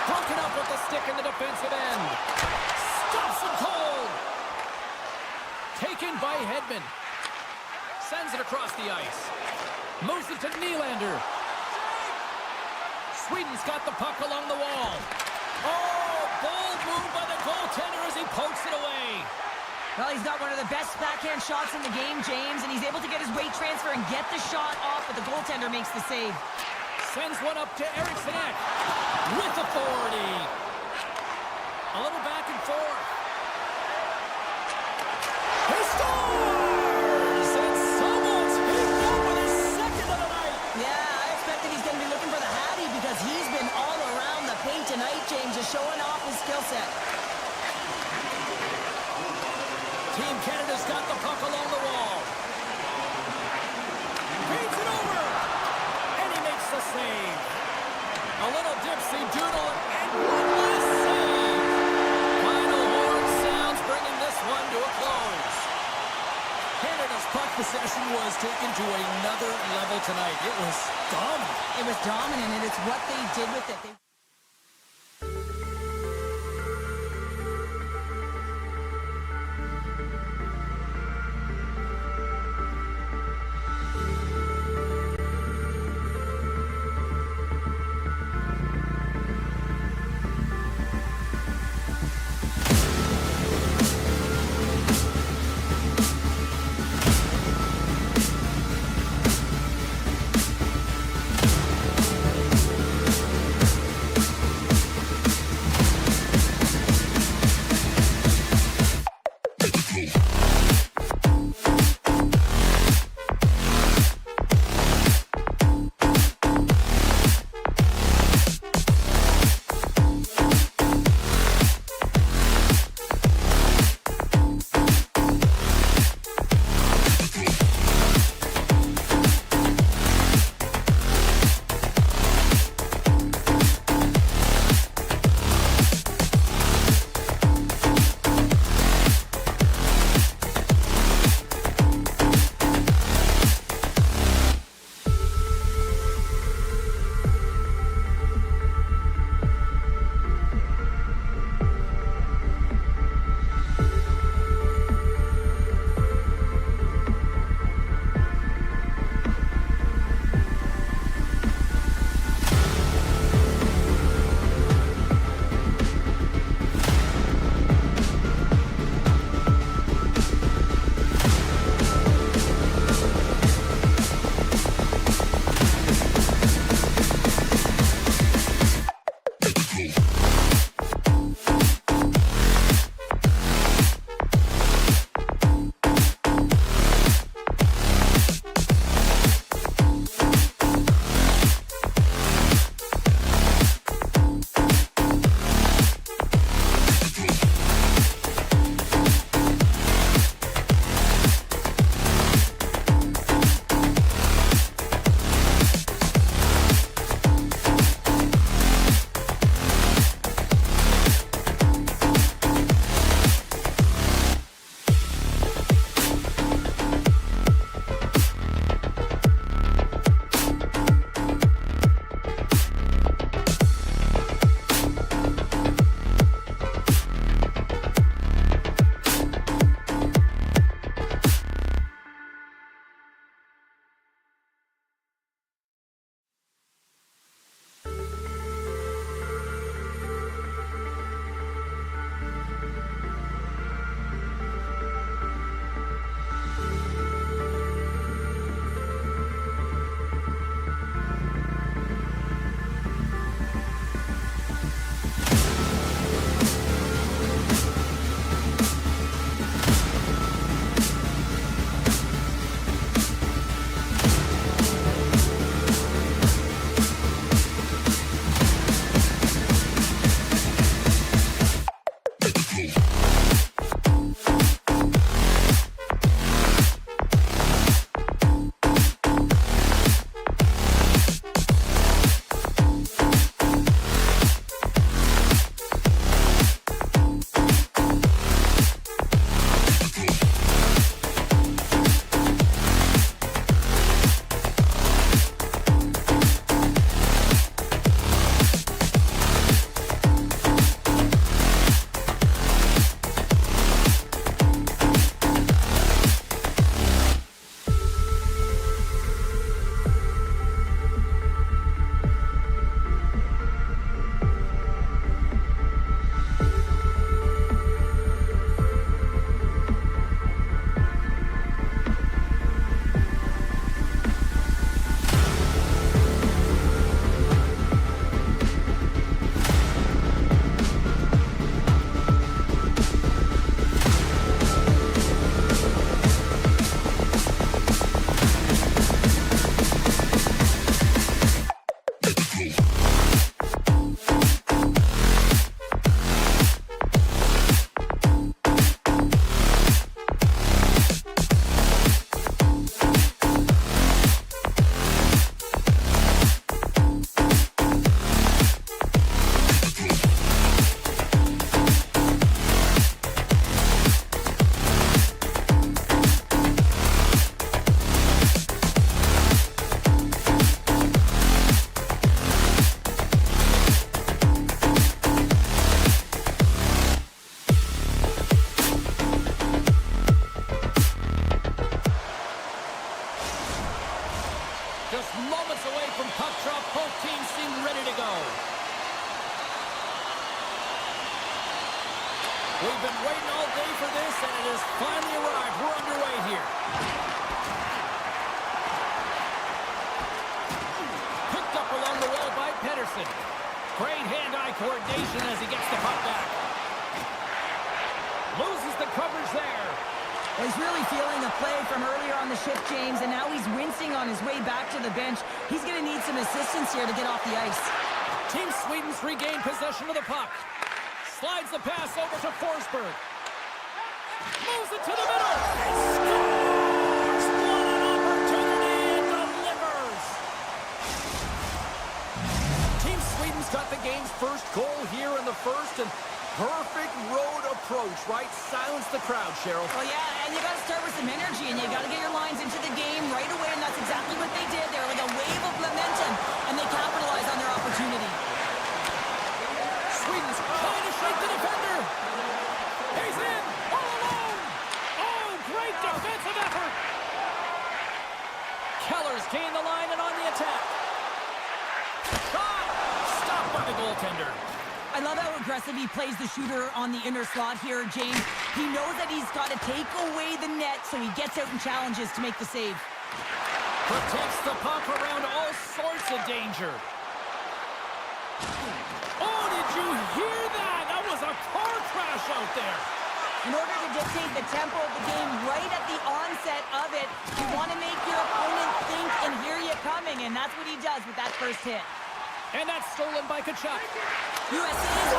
Broken up with the stick in the defensive end. Stops him cold. Taken by Hedman. Sends it across the ice. Moves it to Nylander. Sweden's got the puck along the wall. Oh, bold move by the goaltender as he pokes it away. Well, he's got one of the best backhand shots in the game, James, and he's able to get his weight transfer and get the shot off, but the goaltender makes the save. Sends one up to Eriksson with authority. A little back and forth. He scores! And someone's picked up with his second of the night. Yeah, I expect that he's going to be looking for the Hattie because he's been all around the paint tonight, James, just showing off his skill set. Team Canada's got the puck along the wall. Feeds it over. And he makes the save. A little dipsy doodle and one last save. Final horn sounds bringing this one to a close. Canada's puck possession was taken to another level tonight. It was dominant. It was dominant, and it's what they did with it. has finally arrived. We're underway here. Picked up along the wall by Pedersen. Great hand-eye coordination as he gets the puck back. Loses the coverage there. Well, he's really feeling the play from earlier on the shift, James, and now he's wincing on his way back to the bench. He's going to need some assistance here to get off the ice. Team Sweden's regained possession of the puck. Slides the pass over to Forsberg. Moves it to the middle. He scores! What an opportunity and delivers! Team Sweden's got the game's first goal here in the first, and perfect road approach, right? Silence the crowd, Cheryl. Well, yeah, and you got to start with some energy, and you got to get your lines into the game right away, and that's exactly what they did. They were like a wave of momentum, and they capitalized on their opportunity. Sweden's trying to shake the defender. He's in, all alone. Oh, great defensive effort. Keller's gained the line and on the attack. Shot! Stopped by the goaltender. I love how aggressive he plays the shooter on the inner slot here, James. He knows that he's got to take away the net, so he gets out and challenges to make the save. Protects the puck around all sorts of danger. Oh, did you hear that? That was a car crash out there. In order to dictate the tempo of the game right at the onset of it, you want to make your opponent think and hear you coming, and that's what he does with that first hit. And that's stolen by Kachuk. USA is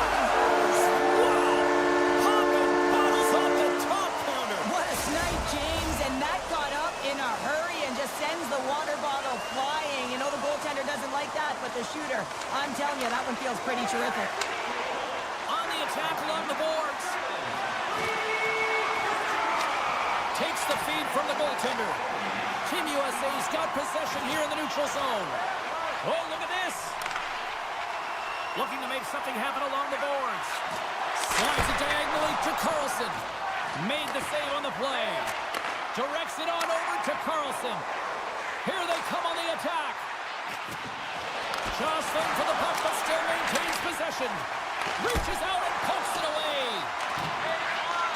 Popping bottles off the top counter. What a snipe, James, and that got up in a hurry and just sends the water bottle flying. You know the goaltender doesn't like that, but the shooter, I'm telling you, that one feels pretty terrific. On the attack along the boards. Takes the feed from the goaltender. Team USA's got possession here in the neutral zone. Oh, look at this. Looking to make something happen along the boards. Slides it diagonally to Carlson. Made the save on the play. Directs it on over to Carlson. Here they come on the attack. Jostling for the puck, but still maintains possession. Reaches out and pokes it away.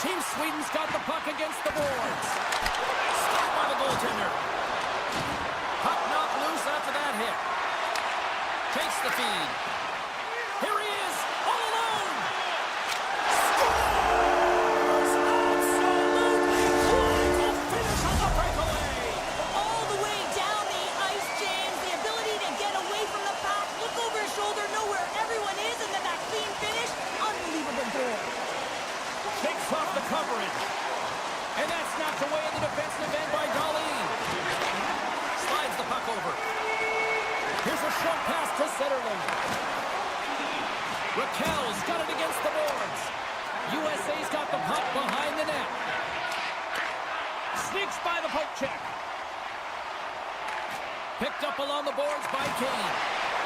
Team Sweden's got the puck against the boards. Stopped by the goaltender. Puck knocked loose after that hit. Takes the feed. Here he is, all alone. Scores! Absolutely clinical finish on the breakaway. All the way down the ice, James. The ability to get away from the pack, look over his shoulder, know where everyone is, and then that clean finish. Unbelievable goal. Takes off the coverage. And that's knocked away in the defensive end by Darlene. Slides the puck over. Here's a short pass to Zetterlund. Raquel's got it against the boards. USA's got the puck behind the net. Sneaks by the poke check. Picked up along the boards by Kane.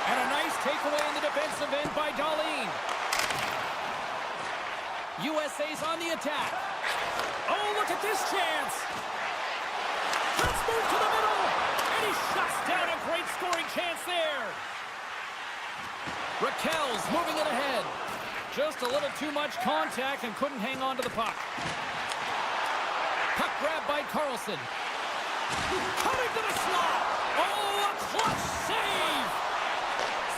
And a nice takeaway in the defensive end by Darlene. USA's on the attack. Oh, look at this chance. Let's move to the middle. And he shuts down a great scoring chance there. Raquel's moving it ahead. Just a little too much contact and couldn't hang on to the puck. Puck grab by Carlson. Cutting to the slot. Oh, a clutch save.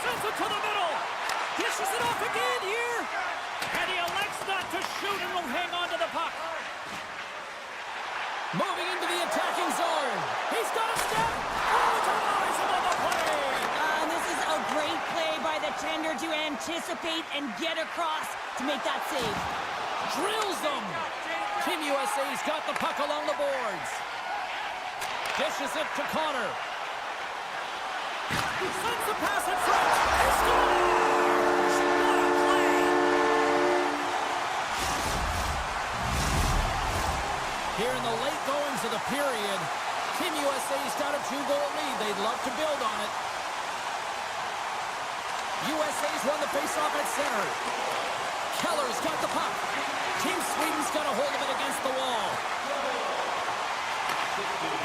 Sends it to the middle. Dishes it off again here. And he elects not to shoot and will hang on to the puck. Moving into the attacking zone. He's got a step. Oh, it's a rise above the play. This is a great play by the tender to anticipate and get across to make that save. Drills them. Team USA's got the puck along the boards. Dishes it to Connor. Sends the pass in front. He scores! What a play! Here in the late goings of the period, Team USA's got a 2-goal lead. They'd love to build on it. USA's won the faceoff at center. Keller's got the puck. Team Sweden's got a hold of it against the wall.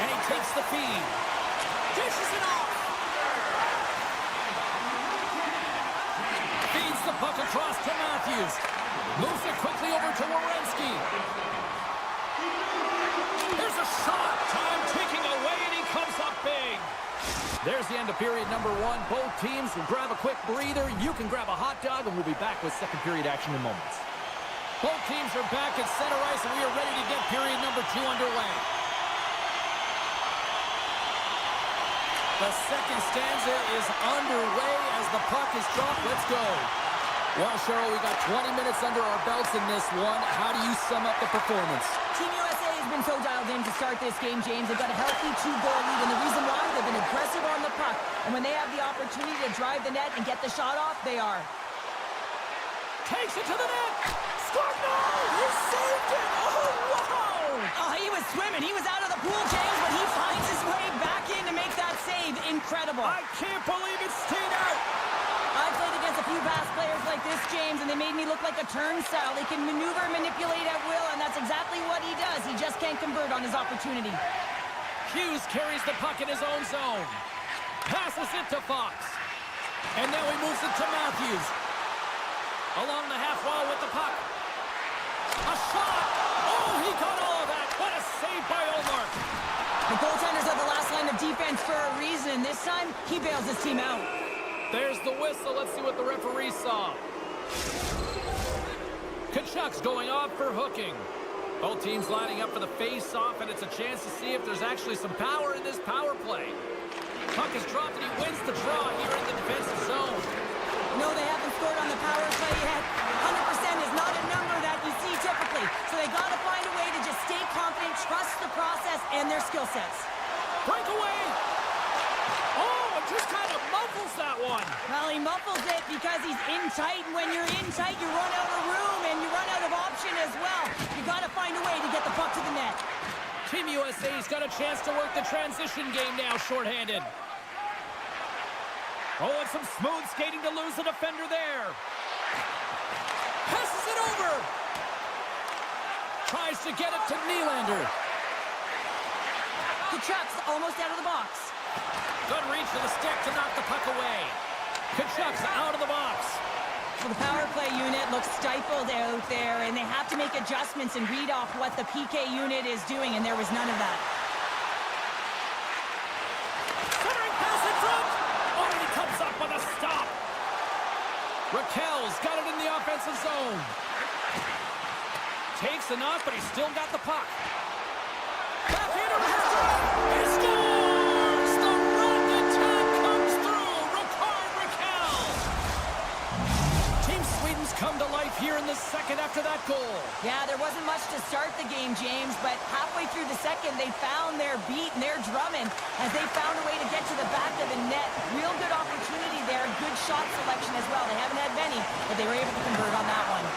And he takes the feed. Dishes it off. Feeds the puck across to Matthews. Moves it quickly over to Werenski. There's the end of period number 1. Both teams will grab a quick breather. You can grab a hot dog, and we'll be back with second period action in moments. Both teams are back at center ice, and we are ready to get period number 2 underway. The second stanza is underway as the puck is dropped. Let's go. Well, Cheryl, we got 20 minutes under our belts in this one. How do you sum up the performance? Team USA has been so dialed in to start this game, James. They've got a healthy 2-goal lead, and the reason why, they've been aggressive on the puck. And when they have the opportunity to drive the net and get the shot off, they are. Takes it to the net. Scored! No! He saved it! Oh, wow! Oh, he was swimming. He was out of the pool, James, but he finds his way back in to make that save. Incredible. I can't believe it stayed out. I played against a few past players like this, James, and they made me look like a turnstile. He can maneuver, manipulate at will, and that's exactly what he does. He just can't convert on his opportunity. Hughes carries the puck in his own zone. Passes it to Fox. And now he moves it to Matthews. Along the half wall with the puck. A shot! Oh, he got all of that! What a save by Olmark! The goaltenders are the last line of defense for a reason. This time, he bails his team out. There's the whistle. Let's see what the referee saw. Kachuk's going off for hooking. Both teams lining up for the face-off, and it's a chance to see if there's actually some power in this power play. Puck is dropped, and he wins the draw here in the defensive zone. No, they haven't scored on the power play yet. 100% is not a number that you see typically. So they got to find a way to just stay confident, trust the process, and their skill sets. Breakaway! Oh, it just kind of muffles that one. Well, he muffles it because he's in tight, and when you're in tight, you run out of room, and you run out of option as well. You got to find a way to get the puck to the net. Team USA's got a chance to work the transition game now, shorthanded. Oh, and some smooth skating to lose the defender there. Passes it over. Tries to get it to Nylander. Kachuk's almost out of the box. Good reach to the stick to knock the puck away. Kachuk's out of the box. So the power play unit looks stifled out there, and they have to make adjustments and read off what the PK unit is doing, and there was none of that. Centering pass in front. Oh, and he comes up with a stop. Raquel's got it in the offensive zone. Takes enough, but he's still got the puck. Backhander, he scores! The rock attack comes through. Raquel. Team Sweden's come to life here in the second after that goal. Yeah, there wasn't much to start the game, James, but halfway through the second, they found their beat and their drumming as they found a way to get to the back of the net. Real good opportunity there, good shot selection as well. They haven't had many, but they were able to convert on that one.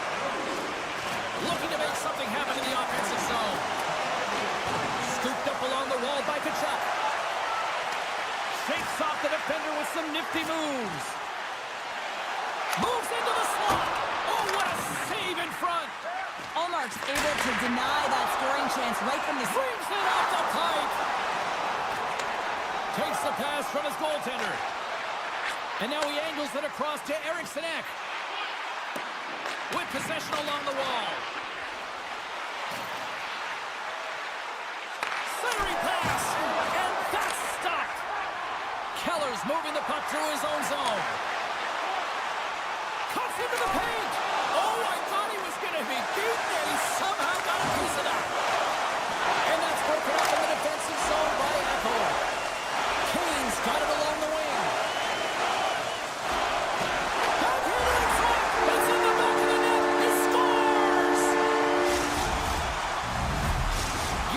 Looking to make something happen in the offensive zone. Scooped up along the wall by Kachuk. Shakes off the defender with some nifty moves. Moves into the slot. Oh, what a save in front. Olmark's able to deny that scoring chance right from the... Brings it off the pipe. Takes the pass from his goaltender. And now he angles it across to Eriksson Ek. With possession along the wall. Centering pass. And that's stopped. Keller's moving the puck through his own zone. Cuts into the paint. Oh, I thought he was going to be beaten, and he somehow got a piece of that. And that's broken up in the defensive zone by Echo. Kane's got it along the wing. Backhander in front. That's in the back of the net. He scores!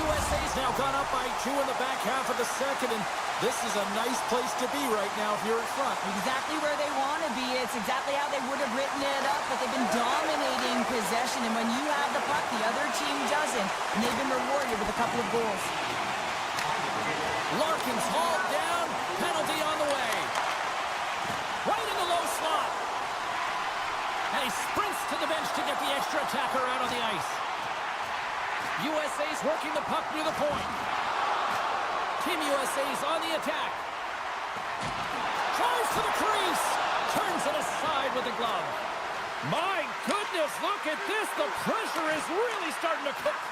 USA's now gone up by 2 in the back half of the second, and this is a nice place to be right now if you're in front. Exactly where they want to be. It's exactly how they would have written it up, but they've been dominating possession, and when you have the puck, the other team doesn't, and they've been rewarded with a couple of goals. Larkin's hauled down. Penalty on the way. Right in the low slot. And he sprints to the bench to get the extra attacker out on the ice. USA's working the puck near the point. Team USA's on the attack. Tries to the crease. Turns it aside with the glove. My goodness, look at this. The pressure is really starting to cook.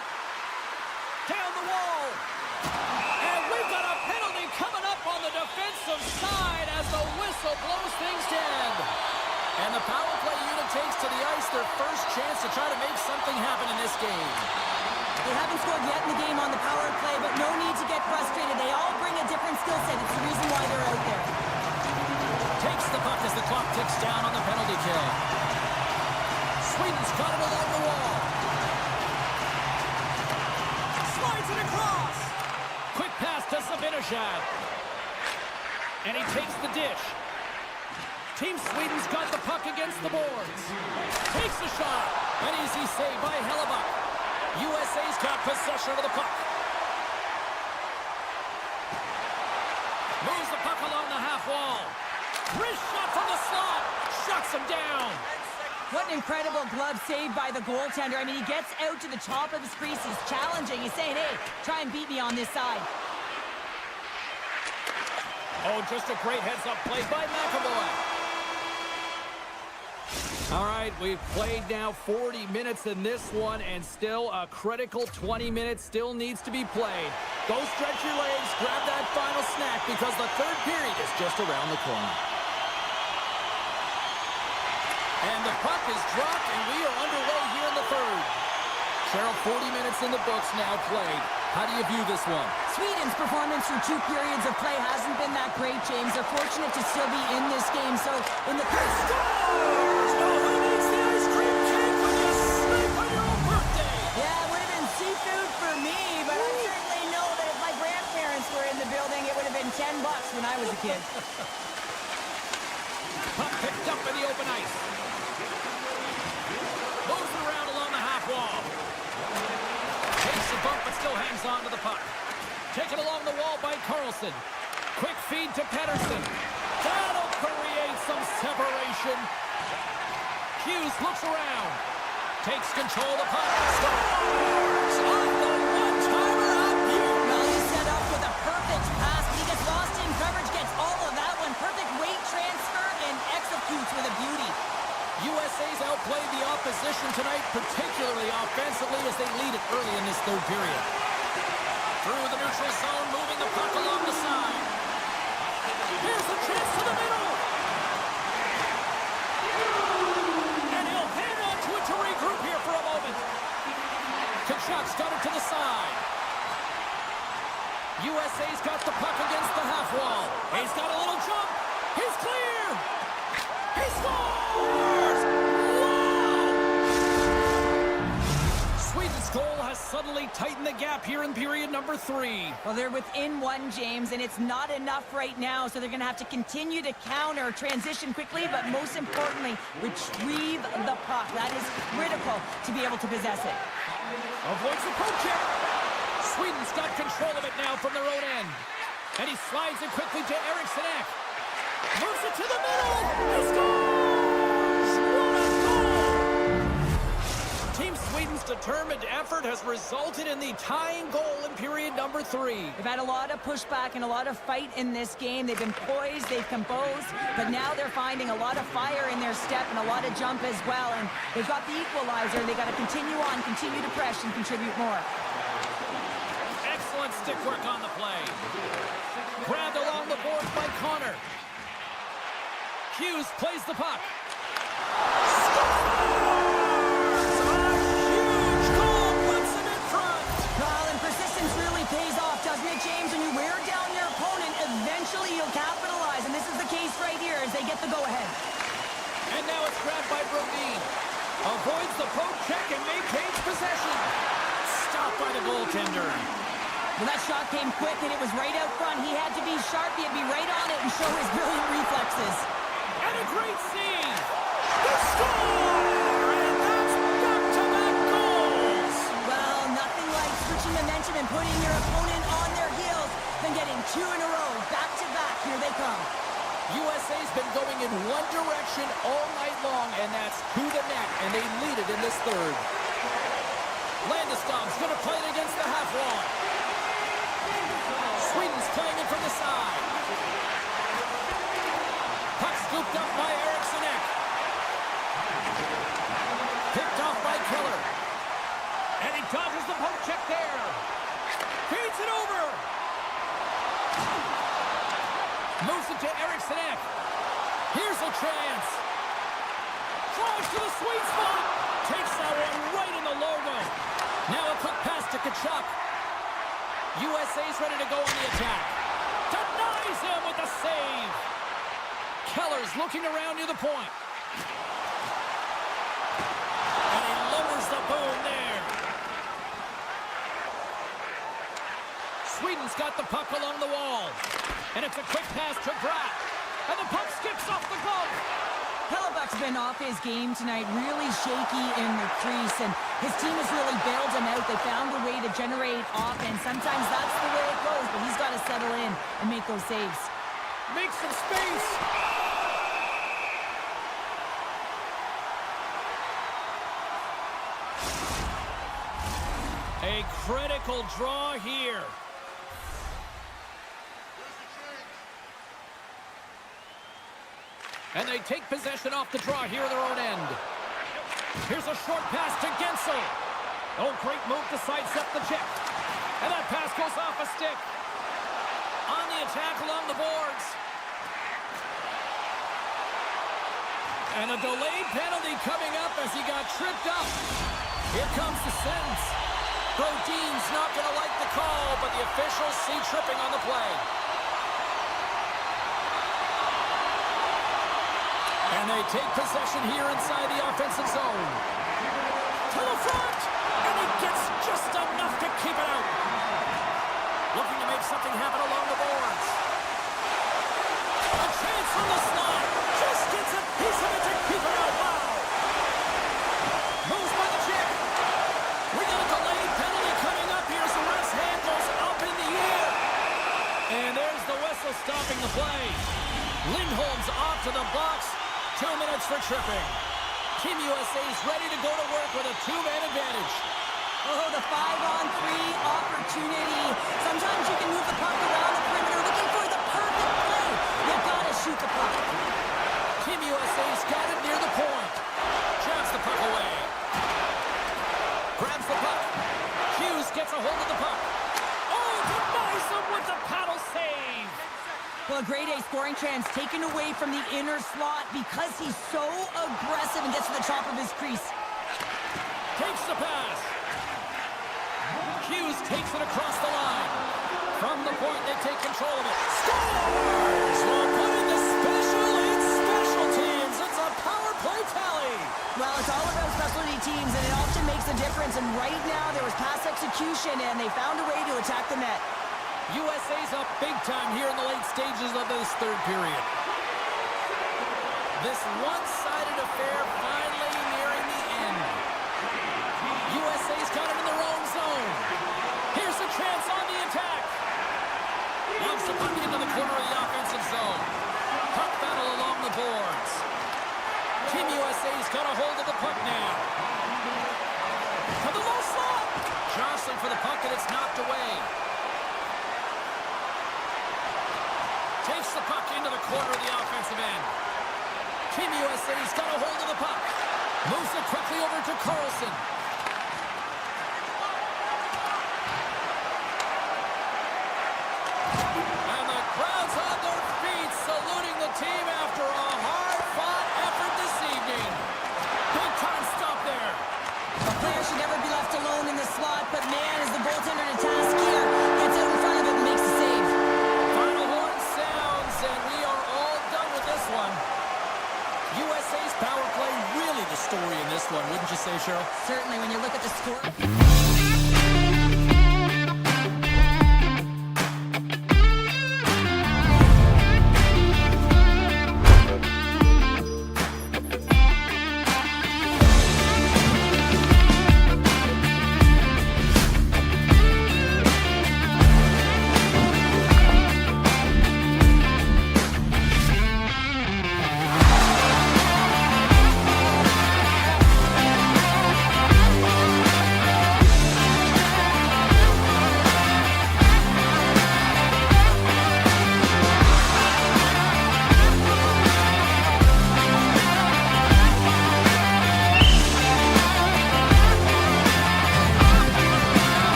Down the wall. And we've got a penalty coming up up on the defensive side as the whistle blows things to end. And the power play unit takes to the ice their first chance to try to make something happen in this game. They haven't scored yet in the game on the power play, but no need to get frustrated. They all bring a different skill set. It's the reason why they're out there. Takes the puck as the clock ticks down on the penalty kill. Sweden's got it along the wall. Slides it across. Quick pass to Sabinishad. And he takes the dish. Team Sweden's got the puck against the boards. Takes the shot. An easy save by Hellebuck. USA's got possession of the puck. Moves the puck along the half wall. Wrist shot from the slot. Shuts him down. What an incredible glove save by the goaltender. I mean, he gets out to the top of his crease. He's challenging. He's saying, hey, try and beat me on this side. Oh, just a great heads-up play by MaakY. All right, we've played now 40 minutes in this one, and still a critical 20 minutes still needs to be played. Go stretch your legs, grab that final snack, because the third period is just around the corner. And the puck is dropped, and we are underway here in the third. Cheryl, 40 minutes in the books now played. How do you view this one? Sweden's performance through 2 periods of play hasn't been that great, James. They're fortunate to still be in this game. So in the third... Scores! Oh, who needs the ice cream cake when you sleep on your own birthday? Yeah, it would have been seafood for me, but I certainly know that if my grandparents were in the building, it would have been $10 when I was a kid. Puck picked up in the open ice. Moves it around along the half wall. Takes a bump but still hangs on to the puck. Taken along the wall by Carlson. Quick feed to Pettersson. That'll create some separation. Hughes looks around. Takes control of the puck. Scores! On the one-timer up here. Well, he's set up with a perfect pass, but he gets lost in coverage, gets all of that one. Perfect weight transfer and executes with a beauty. USA's outplayed the opposition tonight, particularly offensively, as they lead it early in this third period. Through the neutral zone, moving the puck along the side. Here's a chance to the middle. And he'll hang on to it to regroup here for a moment. Kachuk's got it to the side. USA's got the puck against the half wall. He's got a little jump. He's clear. He scores! Sweden's goal has suddenly tightened the gap here in period number 3. Well, they're within 1, James, and it's not enough right now, so they're going to have to continue to counter, transition quickly, but most importantly, retrieve the puck. That is critical to be able to possess it. Avoids the poke check. Sweden's got control of it now from their own end. And he slides it quickly to Eriksson Ek. Moves it to the middle. He scores! What a goal! Team Sweden's determined effort has resulted in the tying goal in period number 3. They've had a lot of pushback and a lot of fight in this game. They've been poised, they've composed, but now they're finding a lot of fire in their step and a lot of jump as well. And they've got the equalizer. They've got to continue on, continue to press, and contribute more. Excellent stick work on the play. Grabbed along the boards by Connor. Hughes plays the puck. Scores! A huge goal puts him in front. Well, and persistence really pays off, doesn't it, James? When you wear down your opponent, eventually you'll capitalize, and this is the case right here as they get the go-ahead. And now it's grabbed by Brodin. Avoids the poke check and maintains possession. Stopped by the goaltender. Well, that shot came quick, and it was right out front. He had to be sharp. He had to be right on it and show his brilliant reflexes. And a great save. The score! And that's back-to-back goals. Well, nothing like switching momentum and putting your opponent on their heels than getting 2 in a row, back-to-back. Here they come. USA's been going in one direction all night long, and that's to the net, and they lead it in this third. Landeskog's going to play it against the half wall. Sweden's playing it from the side. Puck scooped up by Eriksson Ek. Picked off by Keller. And he dodges the poke check there. Feeds it over. a chance. Drives to the sweet spot. Takes that one right in the logo. Now a quick pass to Kachuk. USA's ready to go on the attack. Denies him with the save. Keller's looking around near the point. And he lowers the boom there. Sweden's got the puck along the wall. And it's a quick pass to Bratt. And the puck skips off the glove. Hellebuck's been off his game tonight, really shaky in the crease, and his team has really bailed him out. They found a way to generate offense. Sometimes that's the way it goes, but he's got to settle in and make those saves. Make some space. A critical draw here. And they take possession off the draw here at their own end. Here's a short pass to Gensel. Oh, great move to sidestep the check. And that pass goes off a stick. On the attack along the boards. And a delayed penalty coming up as he got tripped up. Here comes the sentence. Brodin's not going to like the call, but the officials see tripping on the play. And they take possession here inside the offensive zone. To the front! And he gets just enough to keep it out. Looking to make something happen along the boards. A chance from the slot. Just gets a piece of it to keep it out. Wow! Moves by the chip. We got a delayed penalty coming up here. So ref's hand goes up in the air. And there's the whistle stopping the play. Lindholm's off to the box. 2 minutes for tripping. Team USA's ready to go to work with a two-man advantage. Oh, the 5-on-3 opportunity. Sometimes you can move the puck around the perimeter looking for the perfect play. You've got to shoot the puck. Team USA's got it near the point. Jabs the puck away. Grabs the puck. Hughes gets a hold of the puck. Oh, denies him with the paddle save. Well, a grade A scoring chance taken away from the inner slot because he's so aggressive and gets to the top of his crease. Takes the pass. Hughes takes it across the line. From the point, they take control of it. Scores! Well, putting the special in special teams. It's a power play tally. Well, it's all about specialty teams, and it often makes a difference. And right now, there was pass execution, and they found a way to attack the net. USA's up big time here in the late stages of this third period. This one-sided affair finally nearing the end. USA's got it in their own zone. Here's a chance on the attack. Lobs the puck into the corner of the offensive zone. Puck battle along the boards. Team USA's got a hold of the puck now. To the low slot. Jostling for the puck, and it's knocked away. Takes the puck into the corner of the offensive end. Team USA's got a hold of the puck. Moves it quickly over to Carlson. And the crowd's on their feet, saluting the team after a hard-fought effort this evening. Big-time stop there. A player should never be left alone in the slot, but man, is the goaltender to task here. Gets out in front of it and makes the save. Final horn sounds, and we are all done with this one. USA's power play really the story in this one, wouldn't you say, Cheryl? Certainly, when you look at the score.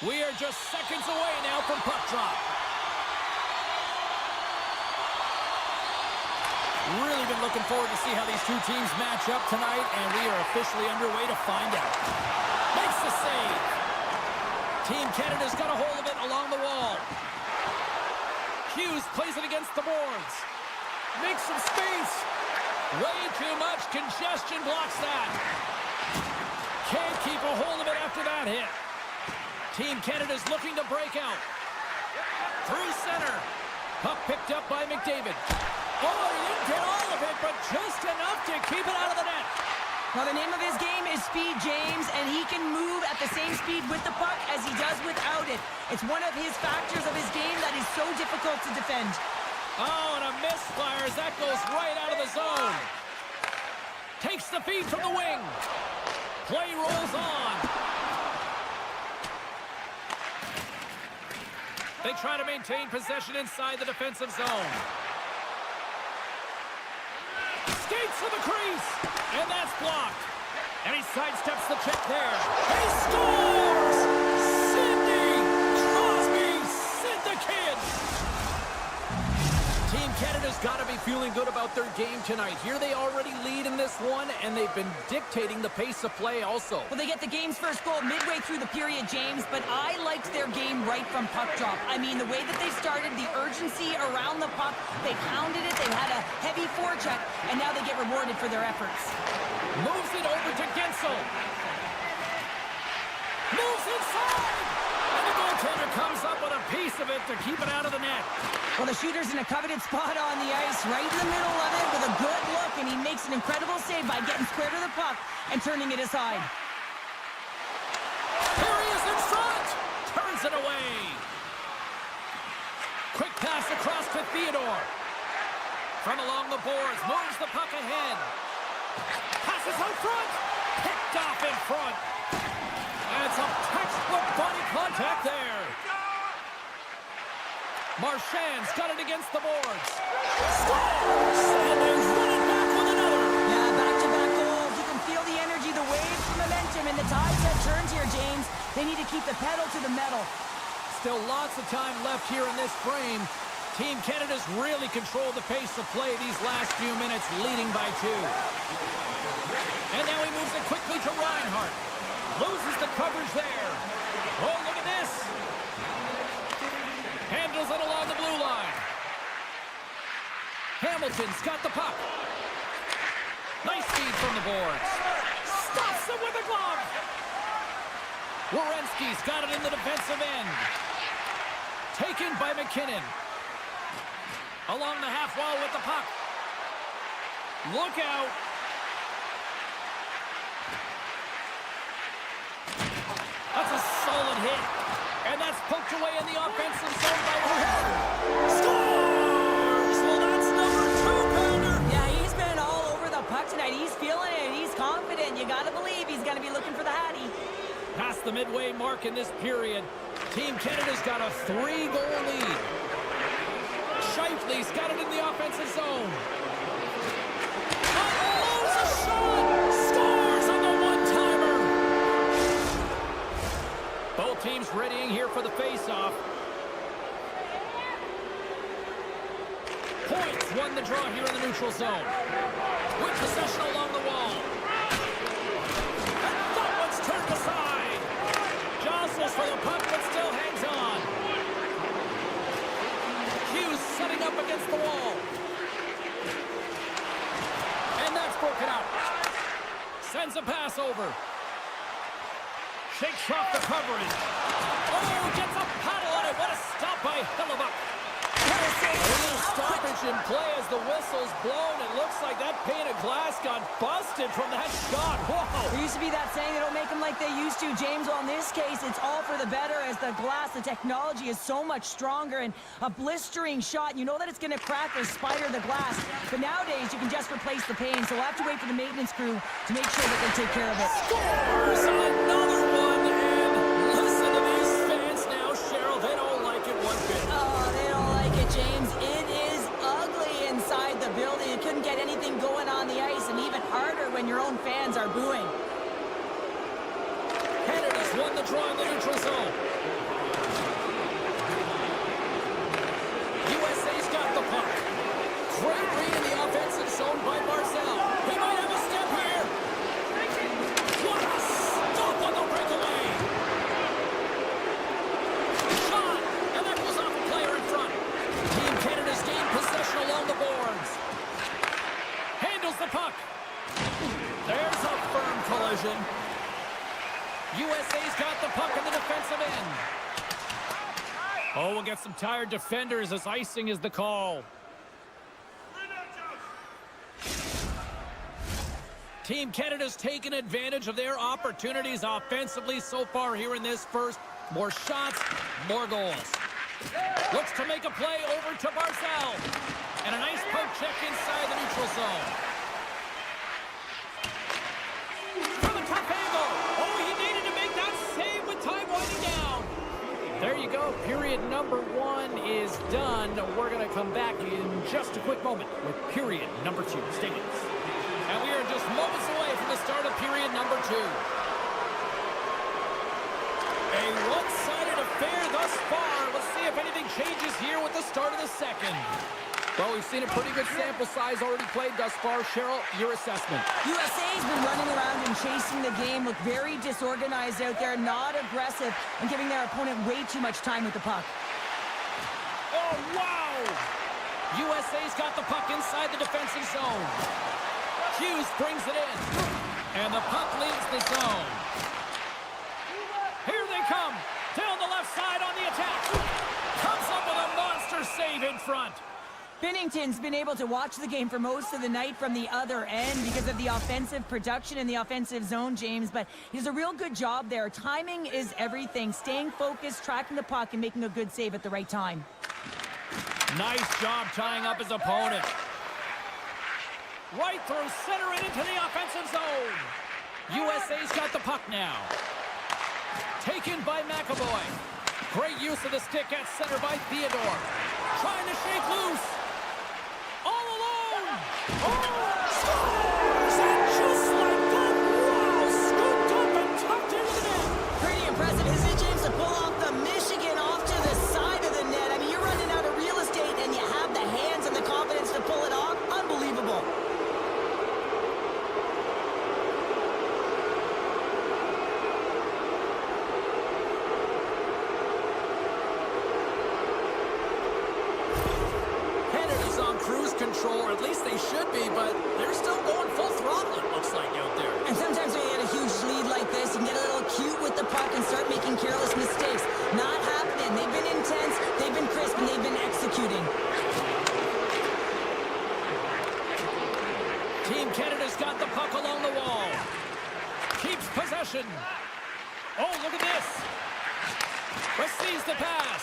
We are just seconds away now from puck drop. Really been looking forward to see how these two teams match up tonight, and we are officially underway to find out. Makes the save. Team Canada's got a hold of it along the wall. Hughes plays it against the boards. Makes some space. Way too much congestion blocks that. Can't keep a hold of it after that hit. Team Canada's looking to break out. Through center. Puck picked up by McDavid. Oh, he didn't get all of it, but just enough to keep it out of the net. Well, the name of his game is speed, James, and he can move at the same speed with the puck as he does without it. It's one of his factors of his game that is so difficult to defend. Oh, and a misfire as that goes right out of the zone. Takes the feed from the wing. Play rolls on. They try to maintain possession inside the defensive zone. Skates to the crease, and that's blocked. And he sidesteps the check there. He scores! Sidney Crosby sent the kid. Team Canada's got to be feeling good about their game tonight. Here they already lead in this one, and they've been dictating the pace of play also. Well, they get the game's first goal midway through the period, James, but I liked their game right from puck drop. I mean, the way that they started, the urgency around the puck, they pounded it, they had a heavy forecheck, and now they get rewarded for their efforts. Moves it over to Gensel. Moves inside! And the goaltender comes up with a piece of it to keep it out of the net. Well, the shooter's in a coveted spot on the ice, right in the middle of it with a good look, and he makes an incredible save by getting square to the puck and turning it aside. Here he is in front! Turns it away. Quick pass across to Theodore. From along the boards, moves the puck ahead. Passes out front. Picked off in front. And some textbook body contact there. Marchand's got it against the boards. Scores! And they run it back with another. Yeah, back-to-back goals. You can feel the energy, the waves, the momentum, and the tides have turned here, James. They need to keep the pedal to the metal. Still lots of time left here in this frame. Team Canada's really controlled the pace of play these last few minutes, leading by 2. And now he moves it quickly to Reinhart. Loses the coverage there. Oh, look at this. Handles it along the blue line. Hamilton's got the puck. Nice feed from the boards. Stops him with a glove. Werenski's got it in the defensive end. Taken by McKinnon. Along the half wall with the puck. Look out. That's a solid hit. And that's poked away in the offensive zone by O'Hare. Scores! Well, that's number 2-pounder. Yeah, he's been all over the puck tonight. He's feeling it. He's confident. You got to believe he's going to be looking for the Hattie. Past the midway mark in this period. Team Canada's got a 3-goal lead. Scheifele's got it in the offensive zone. Unloads a shot! Scores on the one-timer! Both teams readying here for the face-off. Points won the draw here in the neutral zone. With possession along the wall. And that one's turned aside. Jostles for the puck, but still hangs on. Hughes setting up against the wall. And that's broken out. Sends a pass over. Shakes off the coverage. Oh, gets a paddle on it. What a stop by Hellebuck. A little stoppage in play as the whistle's blown. It looks like that pane of glass got busted from that shot. Whoa. There used to be that saying, they don't make them like they used to, James. Well, in this case, it's all for the better as the glass, the technology is so much stronger, and a blistering shot, you know that it's going to crack or spider the glass. But nowadays, you can just replace the pane, so we'll have to wait for the maintenance crew to make sure that they take care of it. Scores another one, and listen to these fans now, Cheryl. They don't like it one bit. Oh, they don't like it, James. It is ugly inside the building. You couldn't get anything going on the ice, and even harder when your own fans are booing. Canada's won the draw in the neutral zone. USA's got the puck. Great read in the offensive zone by Barzal. He might have a step here. What a stop on the breakaway. Shot, and that goes off a player in front. Team Canada's gained possession along the boards. Handles the puck. There's a firm collision. USA's got the puck in the defensive end. Oh, we'll get some tired defenders as icing is the call. Team Canada's taken advantage of their opportunities offensively so far here in this first. More shots, more goals. Looks to make a play over to Barzal. And a nice poke check inside the neutral zone. From a tough angle. Oh, he needed to make that save with time winding down. There you go. Period number 1 is done. We're going to come back in just a quick moment with period number 2. Stay with us. And we are just moments away from the start of period number 2. A one-sided affair thus far. Let's see if anything changes here with the start of the second. Well, we've seen a pretty good sample size already played thus far. Cheryl, your assessment. USA's been running around and chasing the game, look very disorganized out there, not aggressive, and giving their opponent way too much time with the puck. Oh, wow! USA's got the puck inside the defensive zone. Hughes brings it in. And the puck leaves the zone. Here they come. Down the left side on the attack. Comes up with a monster save in front. Binnington's been able to watch the game for most of the night from the other end because of the offensive production in the offensive zone, James, but he does a real good job there. Timing is everything. Staying focused, tracking the puck, and making a good save at the right time. Nice job tying up his opponent. Right through center and into the offensive zone. USA's got the puck now. Taken by MaakY. Great use of the stick at center by Theodore. Trying to shake loose. All alone. Oh! Scores! And just like that, wow! Scooped up and tucked into the net. Pretty impressive, isn't it, James, to pull off the Michigan off to the side of the net? I mean, you're running out of real estate and you have the hands and the confidence to pull it off. Unbelievable. Cruise control, or at least they should be, but they're still going full throttle, it looks like, out there. And sometimes when you get a huge lead like this, you can get a little cute with the puck and start making careless mistakes. Not happening. They've been intense, they've been crisp, and they've been executing. Team Canada's got the puck along the wall. Keeps possession. Oh, look at this. Receives the pass.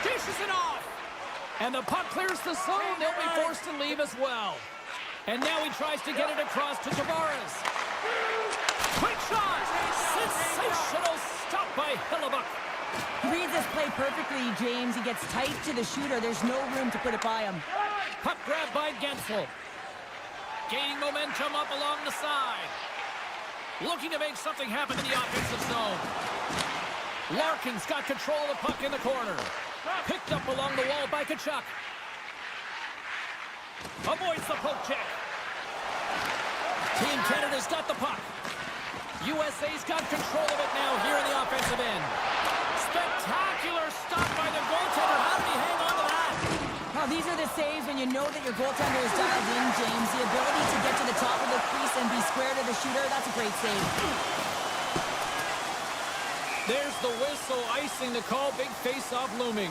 Dishes it off. And the puck clears the zone. They'll be forced to leave as well. And now he tries to get it across to Tavares. Quick shot. Sensational stop by Hellebuck. He reads this play perfectly, James. He gets tight to the shooter. There's no room to put it by him. Puck grab by Gensel. Gaining momentum up along the side. Looking to make something happen in the offensive zone. Larkin's got control of the puck in the corner. Picked up along the wall by Tkachuk. Avoids the poke check. Team Canada's got the puck. USA's got control of it now here in the offensive end. Spectacular stop by the goaltender. How did he hang on to that? Well, these are the saves when you know that your goaltender is dialed in, James. The ability to get to the top of the crease and be square to the shooter, that's a great save. There's the whistle, icing the call. Big face-off looming.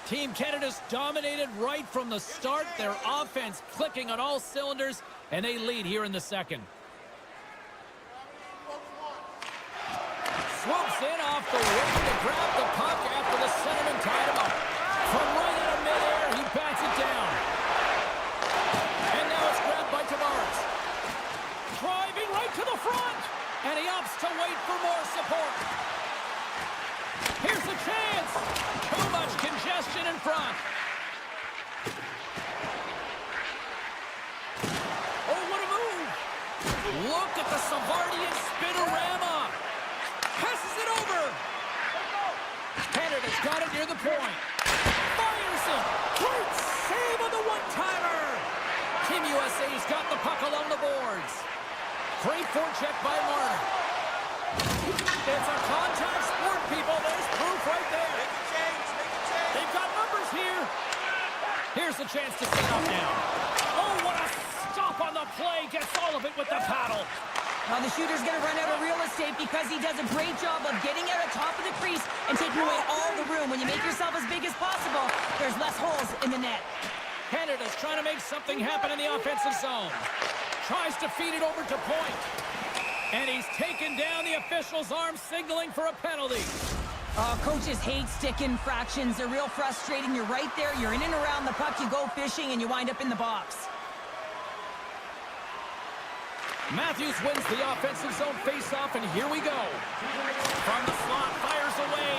Team Canada's dominated right from the start. Their offense clicking on all cylinders, and they lead here in the second. Swoops in off the wing to grab the puck after the centerman tied him up. From right out of midair, he bats it down. And now it's grabbed by Tavares. Driving right to the front, and he opts to wait for more support. Here's a chance. Too much congestion in front. Oh, what a move. Look at the Savardian spinorama. Passes it over. Canada's got it near the point. Fires it. Great save on the one-timer. Team USA's got the puck along the boards. Great forecheck by Marner. It's a contact sport, people. There's proof right there. Make a change. They've got numbers here. Here's the chance to set up now. Oh, what a stop on the play. Gets all of it with the paddle. Well, the shooter's going to run out of real estate because he does a great job of getting out of top of the crease and taking away all the room. When you make yourself as big as possible, there's less holes in the net. Canada's trying to make something happen in the offensive zone. Tries to feed it over to point. And he's taken down. The official's arm signaling for a penalty. Coaches hate stick infractions. They're real frustrating. You're right there. You're in and around the puck. You go fishing, and you wind up in the box. Matthews wins the offensive zone faceoff, and here we go. From the slot, fires away,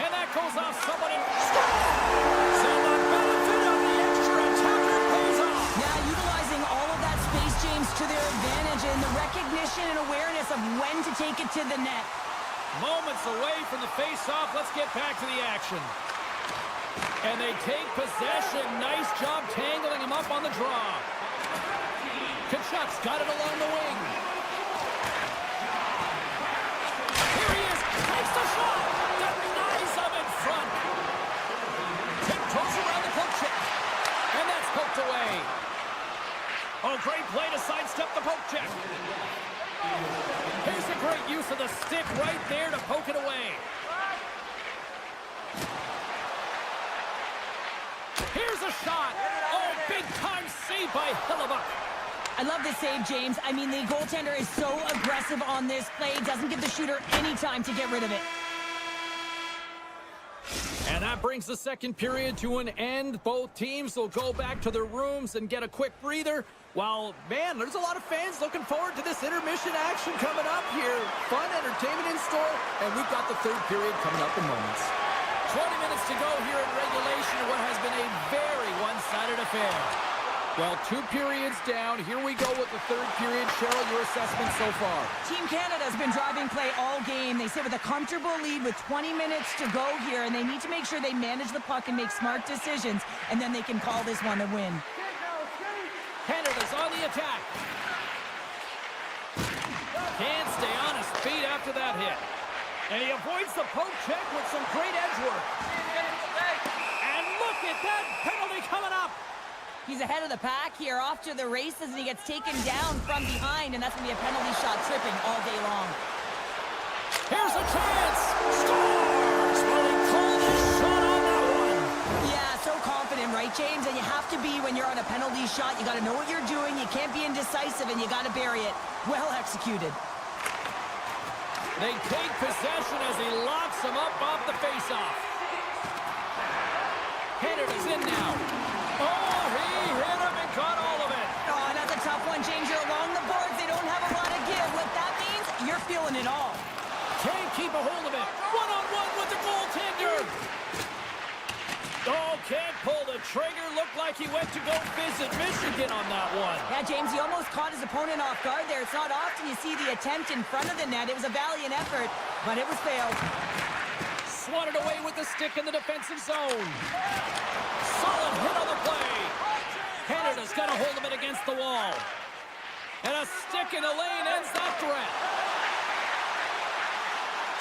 and that goes off someone and scores! So the benefit of the extra attacker pays off. Yeah, utilizing all of that space, James, to their advantage, and the recognition and awareness of when to take it to the net. Moments away from the faceoff. Let's get back to the action. And they take possession. Nice job tangling him up on the draw. Kachuk's got it along the wing. Here he is. Takes the shot. Denies him in front. Tiptoes around the poke check. And that's poked away. Oh, great play to sidestep the poke check. Here's a great use of the stick right there to poke it away. Here's a shot. Oh, big-time save by Hellebuyck. I love this save, James. I mean, the goaltender is so aggressive on this play. Doesn't give the shooter any time to get rid of it. And that brings the second period to an end. Both teams will go back to their rooms and get a quick breather. While, man, there's a lot of fans looking forward to this intermission action coming up here. Fun entertainment in store, and we've got the third period coming up in moments. 20 minutes to go here in regulation of what has been a very one-sided affair. Well, 2 periods down. Here we go with the third period. Cheryl, your assessment so far? Team Canada's been driving play all game. They sit with a comfortable lead with 20 minutes to go here, and they need to make sure they manage the puck and make smart decisions, and then they can call this one a win. Canada's on the attack. Can't stay on his feet after that hit. And he avoids the poke check with some great edge work. And look at that penalty coming up. He's ahead of the pack here, off to the races, and he gets taken down from behind, and that's going to be a penalty shot tripping all day long. Here's a chance. Scores! Will he call this shot on that one? Yeah, so confident, right, James? And you have to be when you're on a penalty shot. You got to know what you're doing. You can't be indecisive, and you got to bury it. Well executed. They take possession as he locks him up off the faceoff. Canada's in now. Oh, he hit him and caught all of it. Oh, that's a tough one, James. You're along the boards. They don't have a lot of give. What that means, you're feeling it all. Can't keep a hold of it. One-on-one with the goaltender. Oh, can't pull the trigger. Looked like he went to go visit Michigan on that one. Yeah, James, he almost caught his opponent off guard there. It's not often you see the attempt in front of the net. It was a valiant effort, but it was failed. Swatted away with the stick in the defensive zone. Solid hit on the play. Canada's got a hold of it against the wall. And a stick in the lane ends that threat.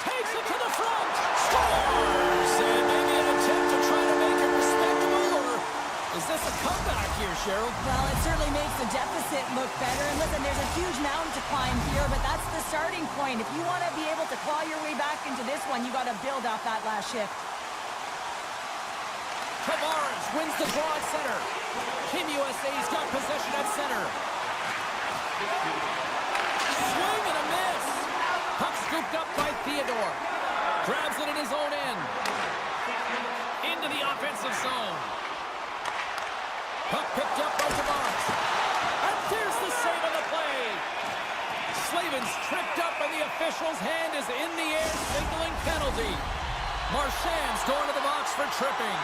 Takes it to the front. Scores! And maybe an attempt to try to make it respectable, or is this a comeback here, Cheryl? Well, it certainly makes the deficit look better. And listen, there's a huge mountain to climb here, but that's the starting point. If you want to be able to claw your way back into this one, you got to build off that last shift. Tavares wins the draw at center. Team USA's got possession at center. Swing and a miss. Puck scooped up by Theodore. Grabs it in his own end. Into the offensive zone. Puck picked up by Tavares. And there's the save on the play. Slavin's tripped up and the official's hand is in the air signaling penalty. Marchand's going to the box for tripping.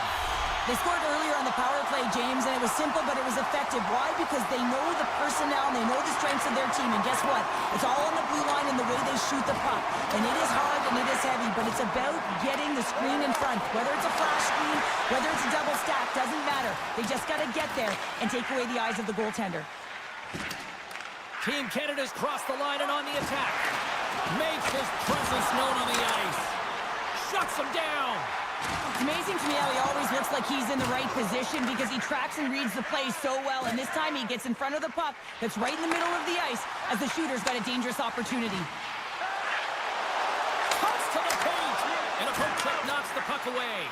They scored earlier on the power play, James, and it was simple, but it was effective. Why? Because they know the personnel, and they know the strengths of their team, and guess what? It's all on the blue line and the way they shoot the puck. And it is hard and it is heavy, but it's about getting the screen in front. Whether it's a flash screen, whether it's a double stack, doesn't matter. They just got to get there and take away the eyes of the goaltender. Team Canada's crossed the line and on the attack. Makes his presence known on the ice. Shuts him down. It's amazing to me how he always looks like he's in the right position because he tracks and reads the play so well, and this time he gets in front of the puck that's right in the middle of the ice as the shooter's got a dangerous opportunity. Cuts to the paint, and a poke check knocks the puck away.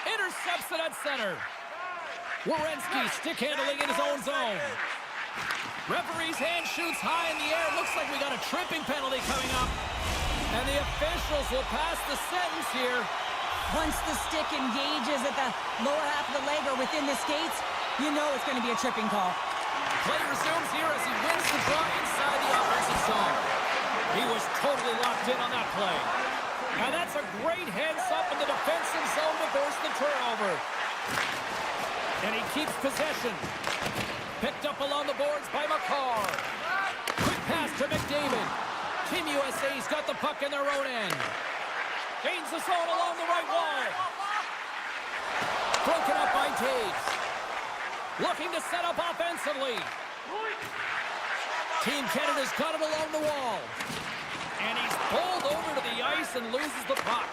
Intercepts it at center. Werenski stick handling in his own zone. Referee's hand shoots high in the air. Looks like we got a tripping penalty coming up. And the officials will pass the sentence here. Once the stick engages at the lower half of the leg or within the skates, you know it's going to be a tripping call. Play resumes here as he wins the draw inside the offensive zone. He was totally locked in on that play. And that's a great heads-up in the defensive zone to force the turnover. And he keeps possession. Picked up along the boards by McCarr. Quick pass to McDavid. Team USA's got the puck in their own end. Gains the zone along the right wall. Broken up by Taves. Looking to set up offensively. Team Canada's got it along the wall. And he's pulled over to the ice and loses the puck.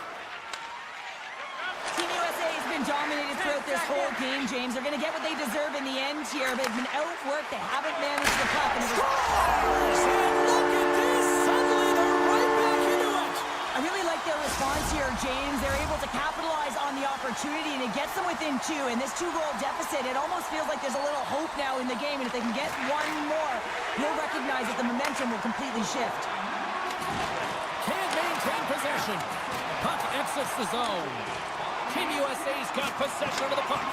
Team USA has been dominated throughout this whole game, James. They're going to get what they deserve in the end here. They've been outworked. They haven't managed the puck. And look at this! Suddenly they're right back into it! I really like their response here, James. They're able to capitalize on the opportunity, and it gets them within two. And this two-goal deficit, it almost feels like there's a little hope now in the game. And if they can get one more, you'll recognize that the momentum will completely shift. Can't maintain possession. Puck exits the zone. Team USA's got possession of the puck.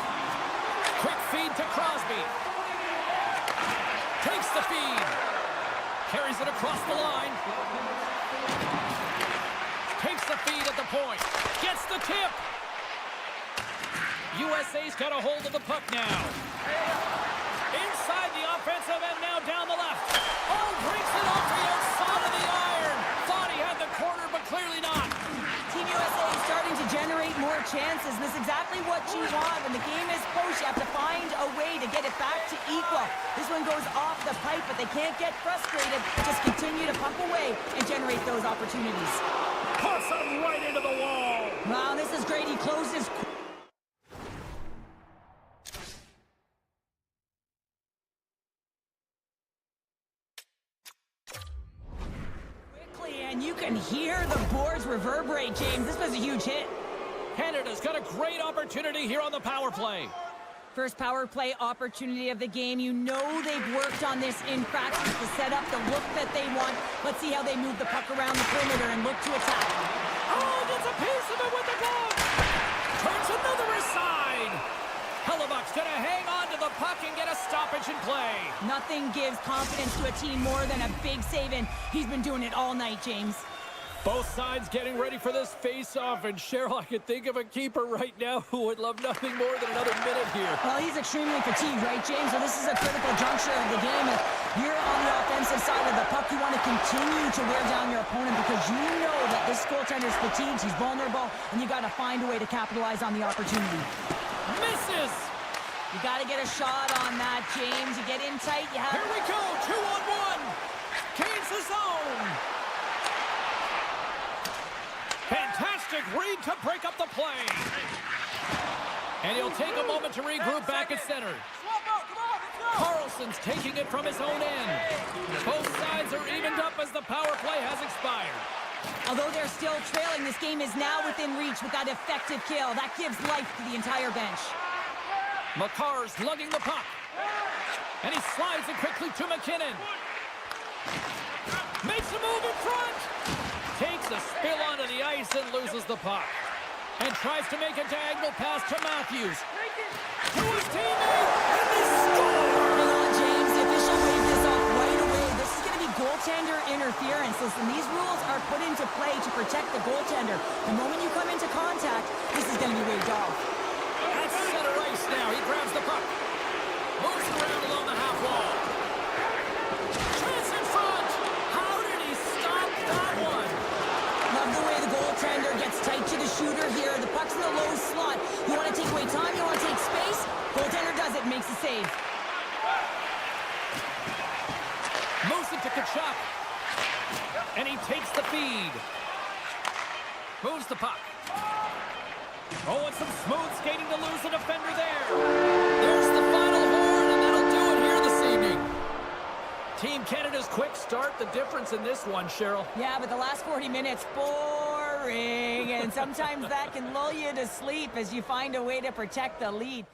Quick feed to Crosby. Takes the feed. Carries it across the line. Takes the feed at the point. Gets the tip. USA's got a hold of the puck now. Inside the offensive end now down the left. Oh, breaks it off the outside of the iron. Thought he had the corner, but clearly not. Team USA is starting to generate more chances, and this is exactly what you want. When the game is close, you have to find a way to get it back to equal. This one goes off the pipe, but they can't get frustrated. Just continue to pump away and generate those opportunities. Puts him right into the wall. Wow, this is great. He closes quickly, and you can hear the boards reverberate, James. This was a huge hit. Canada's got a great opportunity here on the power play. First power play opportunity of the game. You know they've worked on this in practice to set up the look that they want. Let's see how they move the puck around the perimeter and look to attack. Oh, gets a piece of it with the glove. Turns another aside. Hellebuck's going to hang on to the puck and get a stoppage in play. Nothing gives confidence to a team more than a big save, and he's been doing it all night, James. Both sides getting ready for this face-off, and Cheryl, I could think of a keeper right now who would love nothing more than another minute here. Well, he's extremely fatigued, right, James? So this is a critical juncture of the game. If you're on the offensive side of the puck, you want to continue to wear down your opponent because you know that this goaltender's fatigued, he's vulnerable, and you got to find a way to capitalize on the opportunity. Misses! You got to get a shot on that, James. You get in tight, you have... Here we go, 2-on-1. Gains the zone. Fantastic read to break up the play. And he'll take a moment to regroup back at center. Carlson's taking it from his own end. Both sides are evened up as the power play has expired. Although they're still trailing, this game is now within reach with that effective kill. That gives life to the entire bench. McCarr's lugging the puck. And he slides it quickly to McKinnon. Makes a move in front. Takes a spill onto the ice and loses the puck. And tries to make a diagonal pass to Matthews. To his teammate, and they score! Hang on, James. The official waved this off right away. This is going to be goaltender interference. Listen, these rules are put into play to protect the goaltender. The moment you come into contact, this is going to be waved off. That's center ice now. He grabs the puck. Moves it around along the half wall. Chance in front. How did he stop that one? Love the way the goaltender gets tight to the shooter here. The puck's in the low slot. You want to take away time, you want to take space. Goaltender does it, makes the save. Moves it to Kachuk. And he takes the feed. Moves the puck. Oh, and some smooth skating to lose the defender there. There's the final horn, and that'll do it here this evening. Team Canada's quick start, the difference in this one, Cheryl. Yeah, but the last 40 minutes, boring. And sometimes that can lull you to sleep as you find a way to protect the lead.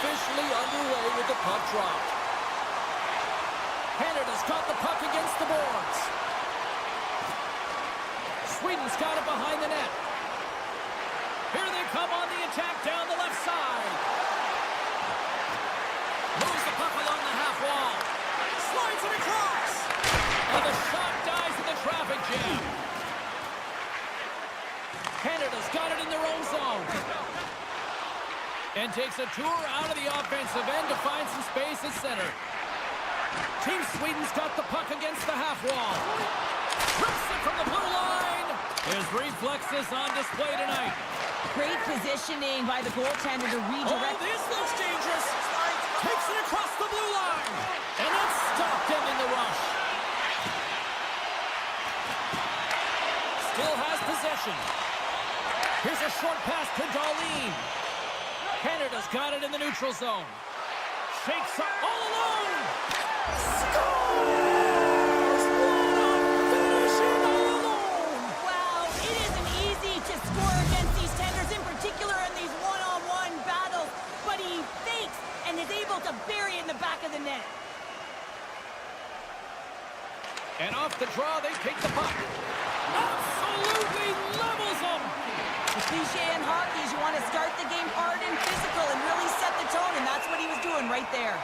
officially underway with the puck dropped. Canada's got the puck against the boards. Sweden's got it behind the net. Here they come on the attack down the left side. Moves the puck along the half wall. Slides it across. And the shot dies in the traffic jam. Canada's got it in their own zone. And takes a tour out of the offensive end to find some space at center. Team Sweden's got the puck against the half wall. Trips it from the blue line. His reflexes on display tonight. Great positioning by the goaltender to redirect. Oh, this looks dangerous. Takes it across the blue line. And it's stopped him in the rush. Still has possession. Here's a short pass to Darlene. Canada's got it in the neutral zone. Shakes up all alone. Scores! What a finishing all alone! Wow, it isn't easy to score against these tenders, in particular in these one-on-one battles, but he fakes and is able to bury it in the back of the net. And off the draw, they take the puck. Absolutely levels them. The cliche in hockey is you want to start the game hard and physical and really set the tone, and that's what he was doing right there.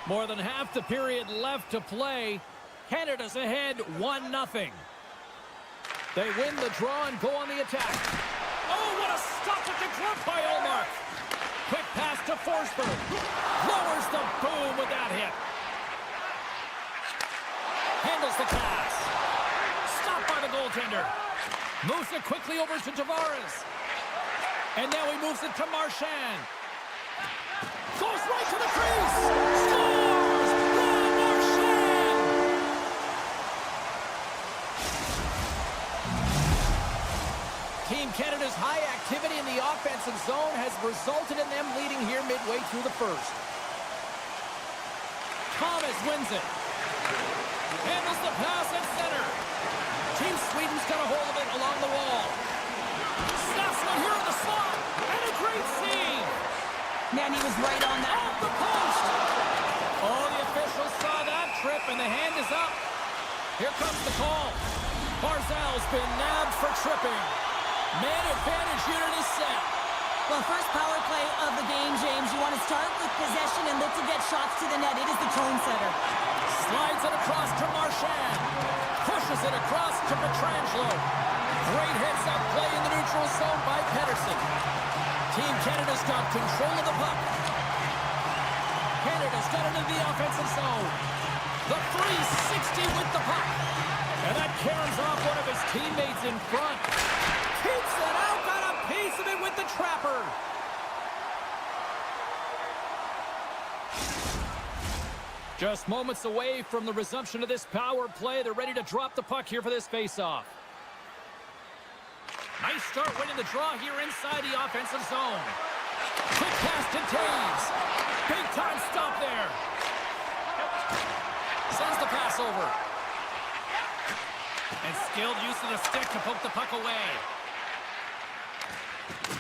More than half the period left to play. Canada's ahead 1-0. They win the draw and go on the attack. Oh, what a stop at the glove by Ullmark. Quick pass to Forsberg. Lowers the boom with that hit. Handles the pass. Stopped by the goaltender. Moves it quickly over to Tavares. And now he moves it to Marchand. Goes right to the crease. Scores! Ron Marchand! Team Canada's high activity in the offensive zone has resulted in them leading here midway through the first. Thomas wins it. Handles the pass at center. Team Sweden's got a hold of it along the wall. Snaps one here in the slot. And a great save. Man, he was right on that. Off the post. Oh, the officials saw that trip, and the hand is up. Here comes the call. Barzal's been nabbed for tripping. Man advantage unit is set. Well, first power play of the game, James. You want to start with possession and look to get shots to the net. It is the tone setter. Slides it across to Marchand. Pushes it across to Pietrangelo. Great heads-up play in the neutral zone by Pedersen. Team Canada's got control of the puck. Canada's got it in the offensive zone. The 360 with the puck. And that carries off one of his teammates in front. Keeps it out, got a piece of it with the trapper. Just moments away from the resumption of this power play. They're ready to drop the puck here for this face-off. Nice start winning the draw here inside the offensive zone. Quick pass to Taves. Big time stop there. Sends the pass over. And skilled use of the stick to poke the puck away.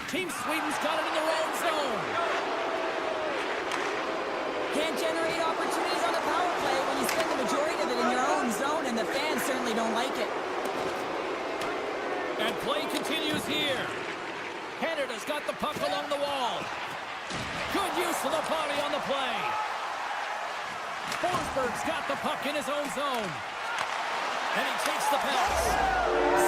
Team Sweden's got it in their own zone. Can't generate opportunities on a power play when you spend the majority of it in your own zone, and the fans certainly don't like it. And play continues here. Canada's got the puck along the wall. Good use of the body on the play. Forsberg's got the puck in his own zone. And he takes the pass.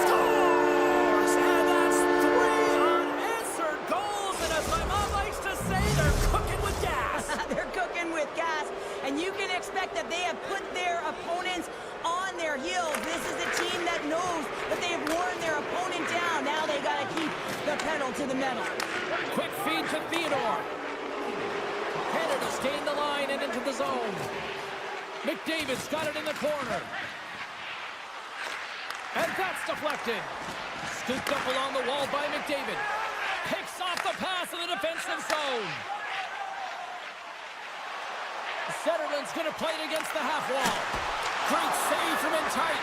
Scores! And that's 3 unanswered goals. And as my mom likes to say, they're cooking with gas. They're cooking with gas, and you can expect that they have put their opponents on their heels. This is a team that knows that they have worn their opponent down. Now they got to keep the pedal to the metal. Quick feed to Theodore. Canada's gained the line and into the zone. McDavid's got it in the corner. And that's deflected. Scooped up along the wall by McDavid. Picks off the pass in the defensive zone. Setterland's going to play it against the half wall. Great save from in tight.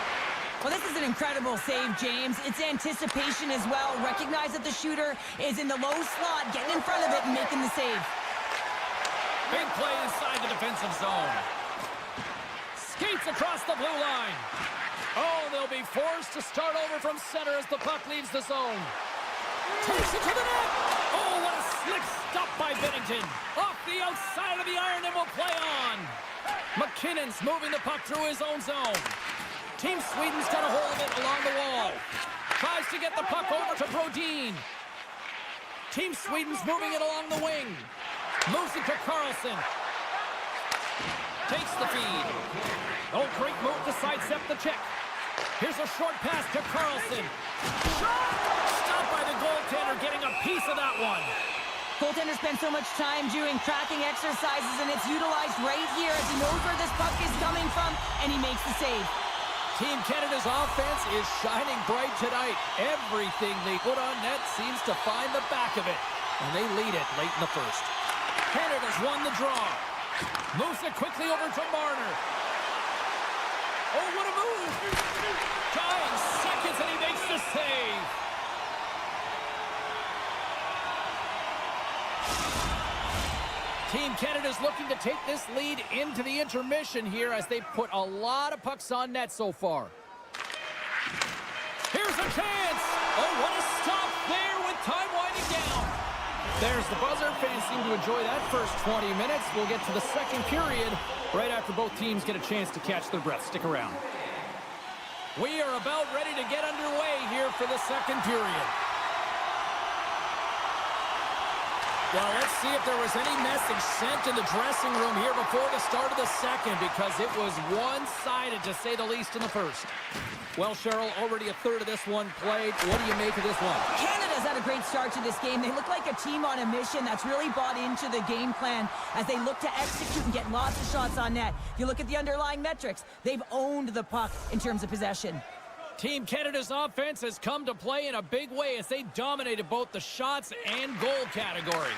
Well, this is an incredible save, James. It's anticipation as well. Recognize that the shooter is in the low slot, getting in front of it and making the save. Big play inside the defensive zone. Skates across the blue line. Oh, they'll be forced to start over from center as the puck leaves the zone. Takes it to the net. Oh, what a slick stop by Binnington. Off the outside of the iron and will play on. McKinnon's moving the puck through his own zone. Team Sweden's got a hold of it along the wall. Tries to get the puck over to Brodin. Team Sweden's moving it along the wing. Moves it to Carlson. Takes the feed. Oh, great move to sidestep the check. Here's a short pass to Carlson. Shot! Stopped by the goaltender, getting a piece of that one. Goaltender spends so much time doing tracking exercises, and it's utilized right here as he knows where this puck is coming from, and he makes the save. Team Canada's offense is shining bright tonight. Everything they put on net seems to find the back of it, and they lead it late in the first. Canada's won the draw. Moves it quickly over to Marner. Oh, what a move! Dying seconds, and he makes the save. Team Canada's looking to take this lead into the intermission here as they put a lot of pucks on net so far. Here's a chance! Oh, what a stop there with time winding down. There's the buzzer. Fans seem to enjoy that first 20 minutes. We'll get to the second period right after both teams get a chance to catch their breath. Stick around. We are about ready to get underway here for the second period. Well, let's see if there was any message sent in the dressing room here before the start of the second, because it was one-sided, to say the least, in the first. Well, Cheryl, already a third of this one played. What do you make of this one? Canada's had a great start to this game. They look like a team on a mission that's really bought into the game plan as they look to execute and get lots of shots on net. If you look at the underlying metrics, they've owned the puck in terms of possession. Team Canada's offense has come to play in a big way as they dominated both the shots and goal category.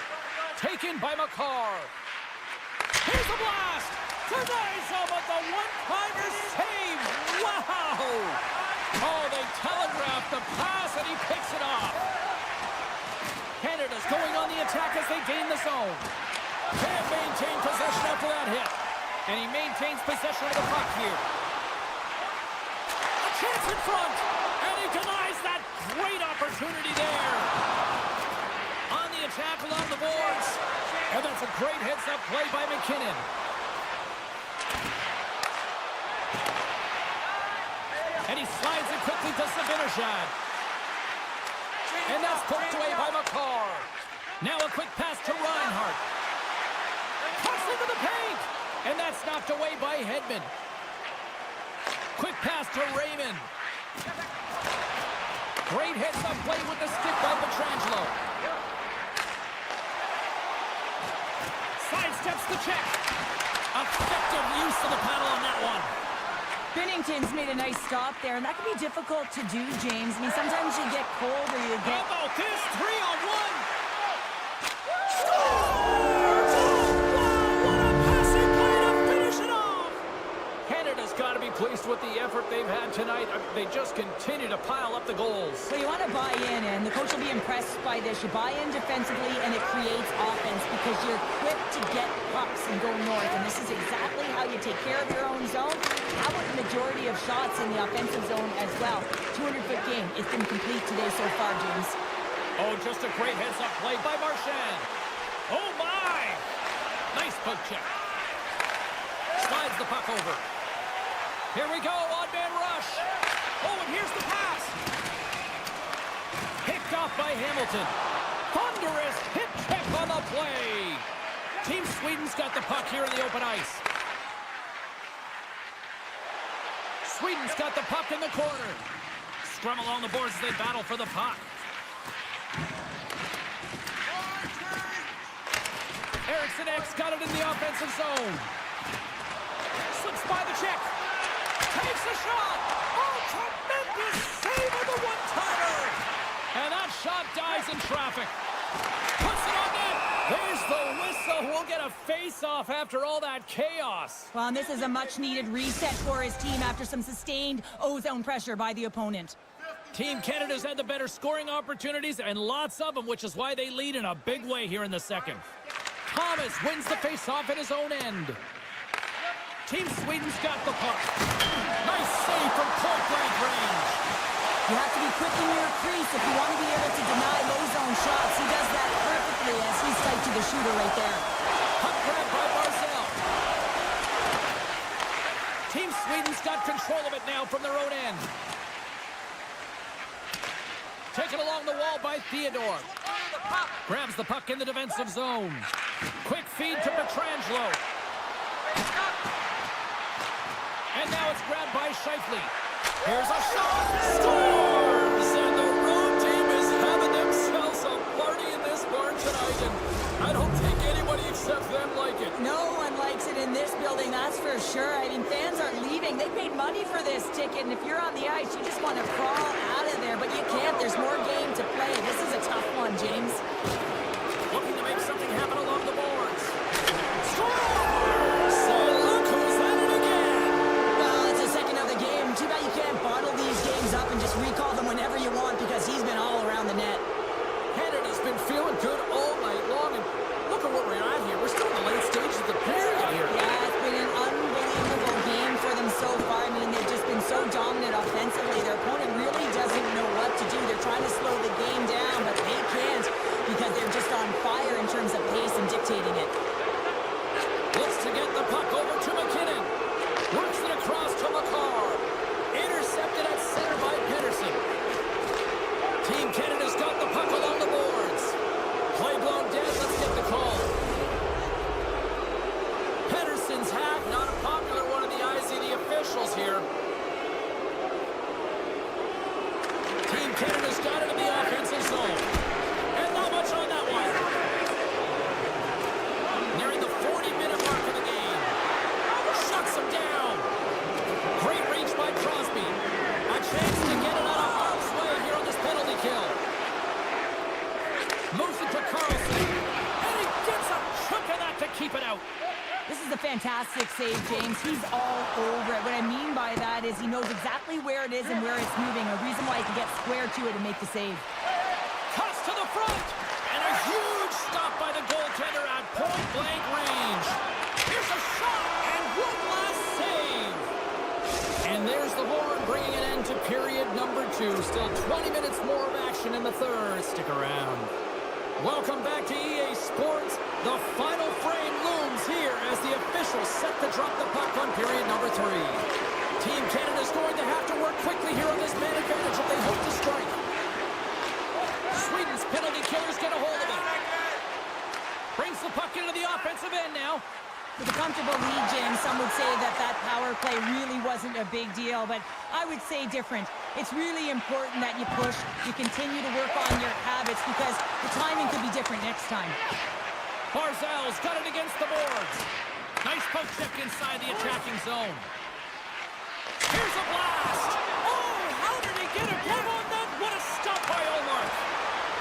Taken by McCarr. Here's a blast! Today's with the one-timer save! Wow! Oh, they telegraphed the pass and he picks it off. Canada's going on the attack as they gain the zone. Can't maintain possession after that hit. And he maintains possession of the puck here. Chance in front, and he denies that great opportunity there. On the attack along the boards, and that's a great heads-up play by McKinnon. And he slides it quickly to Zibanejad. And that's poked away by McCarr. Now a quick pass to Reinhart. Cuts into the paint, and that's knocked away by Hedman. Quick pass to Raymond. Great heads-up play with the stick by Pietrangelo. Sidesteps the check. Effective use of the paddle on that one. Binnington's made a nice stop there, and that can be difficult to do, James. I mean, sometimes you get cold or you get... How about this? 3-on-1. Got to be pleased with the effort they've had tonight. They just continue to pile up the goals. So you want to buy in, and the coach will be impressed by this. You buy in defensively, and it creates offense because you're equipped to get pucks and go north, and this is exactly how you take care of your own zone. How about the majority of shots in the offensive zone as well? 200-foot game. It's been complete today so far, James. Oh, just a great heads-up play by Marchand. Oh, my! Nice poke check. Slides the puck over. Here we go, odd-man rush. Oh, and here's the pass. Picked off by Hamilton. Thunderous hit check on the play. Team Sweden's got the puck here in the open ice. Sweden's got the puck in the corner. Scrum along the boards as they battle for the puck. Eriksson Ek's got it in the offensive zone. Slips by the check. Takes a shot! Oh, tremendous save of the one-timer! And that shot dies in traffic. Puts it on net! There's the whistle. We'll get a face-off after all that chaos. Well, and this is a much-needed reset for his team after some sustained O-zone pressure by the opponent. Team Canada's had the better scoring opportunities, and lots of them, which is why they lead in a big way here in the second. Thomas wins the face-off at his own end. Team Sweden's got the puck. Nice save from point-blank range. You have to be quick in your crease if you want to be able to deny low-zone shots. He does that perfectly as he's tight to the shooter right there. Puck grab by Barzal. Team Sweden's got control of it now from their own end. Taken along the wall by Theodore. Grabs the puck in the defensive zone. Quick feed to Pietrangelo. And now it's grabbed by Scheifele. Here's a shot. Scores! And the road team is having themselves a party in this barn tonight. And I don't think anybody except them like it. No one likes it in this building, that's for sure. I mean, fans aren't leaving. They paid money for this ticket, and if you're on the ice, you just want to crawl out of there, but you can't. There's more game to play. This is a tough one, James. Looking to make something happen along the boards. Scores! And look who's at it again. Well, it's the second of the game. Too bad you can't bottle these games up and just recall them whenever you want because he's been all around the net. Canada's been feeling good all night long, and look at what we're at here. We're still in the late stages of the period here. Yeah, it's been an unbelievable game for them so far. I mean, they've just been so dominant offensively. Their opponent really doesn't know what to do. They're trying to slow the game down, but they can't because they're just on fire in terms of pace and dictating it. Looks to get the puck over to McKinnon. Works it across to McCarr. Intercepted at center by Pedersen. Team Canada's got the puck along the boards. Play blown dead. Let's get the call. Pedersen's hack, not a popular one in the eyes of the officials here. Team Canada's got it in the offensive zone. And not much on that one. Nearing the 40-minute mark of the game. Shuts him down. Great reach by Crosby. A chance to get it out of harm's way here on this penalty kill. Moves it to Carlson. And he gets a chunk of that to keep it out. This is a fantastic save, James. He's all over it. What I mean by that is he knows exactly where it is and where it's moving. A reason why he can get square to it and make the save. Cuts to the front. And a huge stop by the goaltender at point-blank range. Here's a shot. And one last save. And there's the horn bringing an end to period number 2. Still 20 minutes more of action in the third. Stick around. Welcome back to EA Sports. The final frame looms here as the officials set to drop the puck on period number 3. Team Canada's going to have to work quickly here on this man advantage if they hope to strike. Sweden's penalty killers get a hold of it. Brings the puck into the offensive end now. With a comfortable lead, James, some would say that that power play really wasn't a big deal, but I would say different. It's really important that you push, you continue to work on your habits because the timing could be different next time. Barzal's got it against the boards. Nice poke check inside the attacking zone. Here's a blast. Oh, how did he get a grip on that? What a stop by Omar.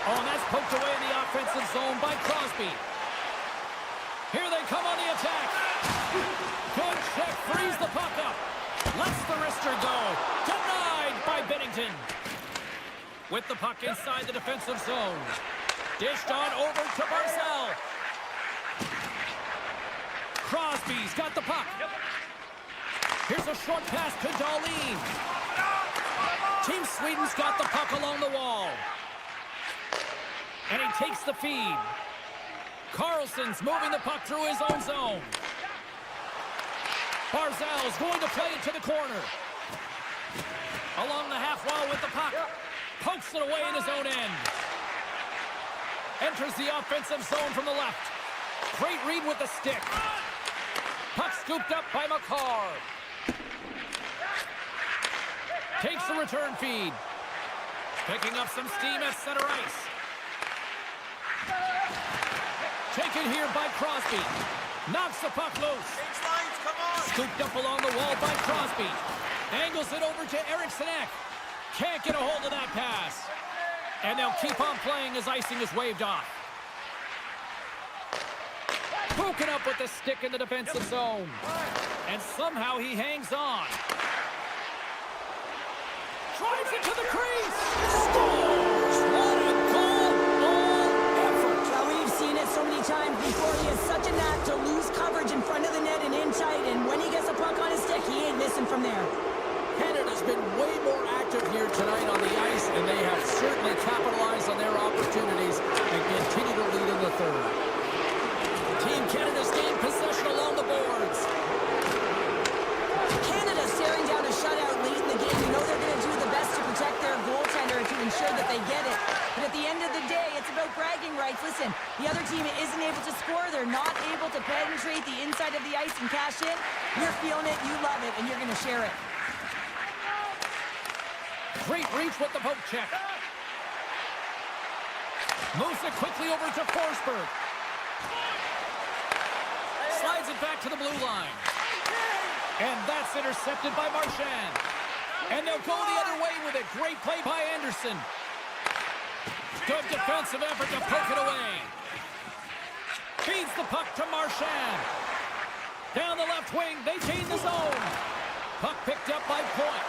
Oh, and that's poked away in the offensive zone by Crosby. Here they come on the attack. Good check, frees the puck up. Lets the wrister go. Denied by Bennington. With the puck inside the defensive zone. Dished on over to Barzal. Crosby's got the puck. Here's a short pass to Dahlin. Team Sweden's got the puck along the wall. And he takes the feed. Carlson's moving the puck through his own zone. Barzal's going to play it to the corner. Along the half wall with the puck. Pokes it away in his own end. Enters the offensive zone from the left. Great read with the stick. Puck scooped up by McCarr. Takes the return feed. Picking up some steam at center ice. Taken here by Crosby. Knocks the puck loose. Scooped up along the wall by Crosby. Angles it over to Eriksson. Can't get a hold of that pass. And they'll keep on playing as icing is waved off. Broken up with the stick in the defensive zone. And somehow he hangs on. Drives it to the crease. Scores! What a goal! All effort. Well, we've seen it so many times before. He has such a knack to lose coverage in front of the net and in tight. And when he gets a puck on his stick, he ain't missing from there. Canada's been way more active here tonight on the ice, and they have certainly capitalized on their opportunities and continue to lead in the third. Team Canada's gained possession along the boards. Canada staring down a shutout late in the game. You know they're going to do the best to protect their goaltender to ensure that they get it. But at the end of the day, it's about bragging bragging rights. Listen, the other team isn't able to score. They're not able to penetrate the inside of the ice and cash in. You're feeling it, you love it, and you're going to share it. Great reach with the poke check. Moves it quickly over to Forsberg. Slides it back to the blue line. And that's intercepted by Marchand. And they'll go the other way with it. Great play by Anderson. Good defensive effort to poke it away. Feeds the puck to Marchand. Down the left wing, they gain the zone. Puck picked up by Point.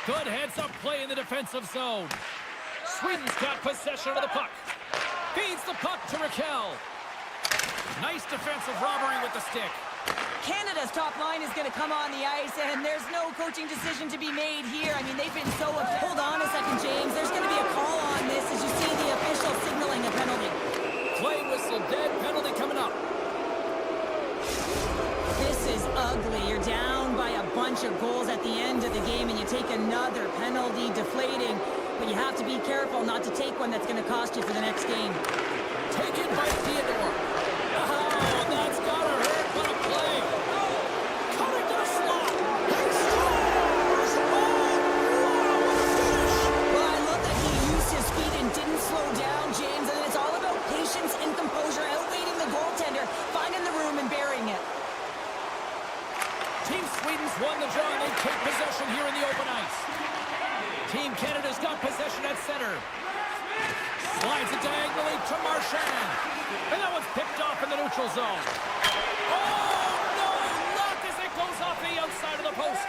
Good heads-up play in the defensive zone. Sweden's got possession of the puck. Feeds the puck to Raquel. Nice defensive robbery with the stick. Canada's top line is going to come on the ice, and there's no coaching decision to be made here. I mean, they've been so... Hold on a second, James. There's going to be a call on this as you see the official signaling a penalty. Play whistle dead. Penalty coming up. This is ugly. You're down by a bunch of goals at the end of the game, and you take another penalty, deflating. But you have to be careful not to take one that's going to cost you for the next game. Taken by Theodore. Oh, that's got to hurt. What a play. Coming to the slot. He scores! Oh, wow, what a finish. Well, I love that he used his feet and didn't slow down, James. And it's all about patience and composure, outweighing the goaltender, finding the room and burying it. Team Sweden's won the draw. They take possession here in the open ice. Team Canada's got possession at center. Slides it diagonally to Marchand. And that one's picked off in the neutral zone. Oh, no! Luck as it goes off the outside of the post.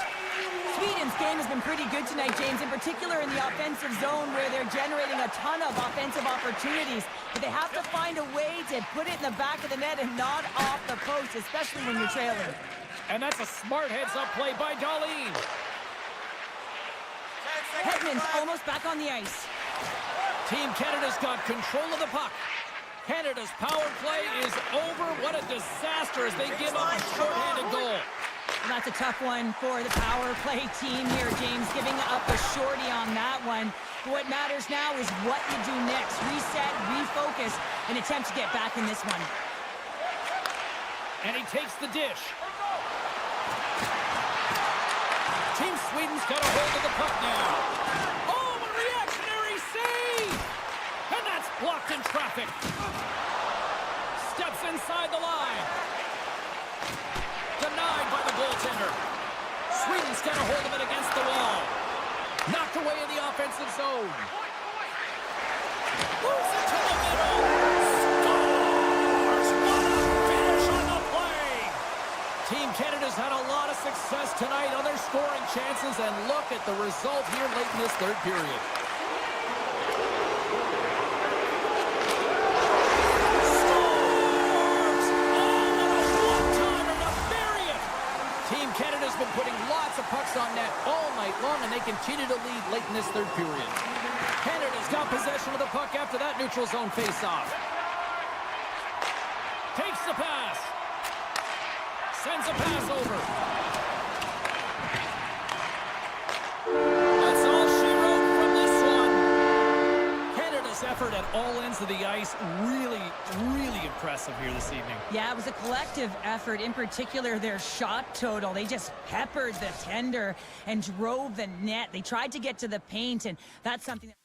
Sweden's game has been pretty good tonight, James, in particular in the offensive zone where they're generating a ton of offensive opportunities. But they have to find a way to put it in the back of the net and not off the post, especially when you're trailing. And that's a smart heads-up play by Darlene. Hedman's almost back on the ice. Team Canada's got control of the puck. Canada's power play is over. What a disaster as they give up a shorthanded goal. And that's a tough one for the power play team here, James, giving up a shorty on that one. What matters now is what you do next. Reset, refocus, and attempt to get back in this one. And he takes the dish. Team Sweden's got a hold of the puck now. Oh, a reactionary save! And that's blocked in traffic. Steps inside the line. Denied by the goaltender. Sweden's got a hold of it against the wall. Knocked away in the offensive zone. Moves it to the middle. Scores! What a finish on the play! Team Canada's had a lot of success tonight on their scoring chances, and look at the result here late in this third period. Scores! Oh, what a one-timer to bury it! Team Canada's been putting lots of pucks on net all night long, and they continue to lead late in this third period. Canada's got possession of the puck after that neutral zone face-off. Takes the pass. Sends a pass over. That's all she wrote from this one. Canada's effort at all ends of the ice, really, really impressive here this evening. Yeah, it was a collective effort, in particular their shot total. They just peppered the tender and drove the net. They tried to get to the paint, and that's something that...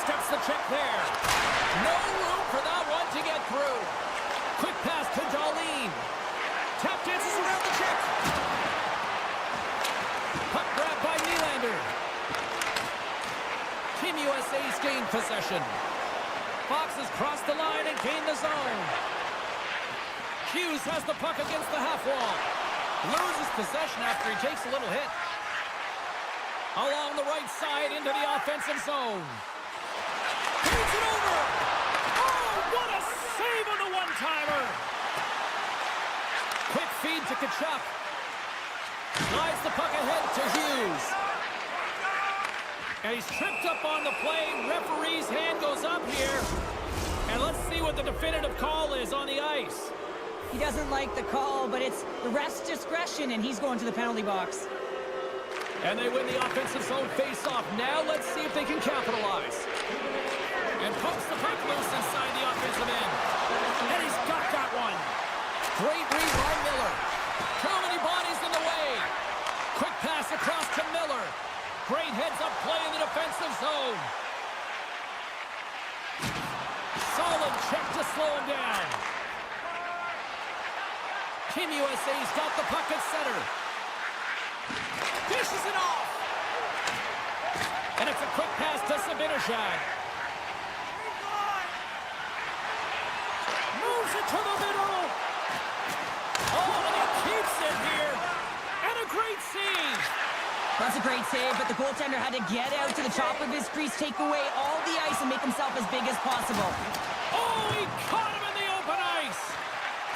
Sidesteps the check there. No room for that one to get through. Quick pass to Darlene. Tap dances around the check. Puck grab by Nylander. Team USA's gained possession. Fox has crossed the line and gained the zone. Hughes has the puck against the half wall. Loses possession after he takes a little hit. Along the right side into the offensive zone. Feeds it over. Oh, what a save on the one-timer. Quick feed to Tkachuk. Slides the puck ahead to Hughes. And he's tripped up on the play. Referee's hand goes up here. And let's see what the definitive call is on the ice. He doesn't like the call, but it's the ref's discretion, and he's going to the penalty box. And they win the offensive zone face-off. Now let's see if they can capitalize. And pokes the puck loose inside the offensive end. And he's got that one. Great read by Miller. Too many bodies in the way. Quick pass across to Miller. Great heads-up play in the defensive zone. Solid check to slow him down. Team USA's got the puck at center. Dishes it off. And it's a quick pass to Sabinishad. Moves it to the middle. Oh, and he keeps it here. And a great save. That's a great save, but the goaltender had to get out to the top of his crease, take away all the ice, and make himself as big as possible. Oh, he caught him in the open ice.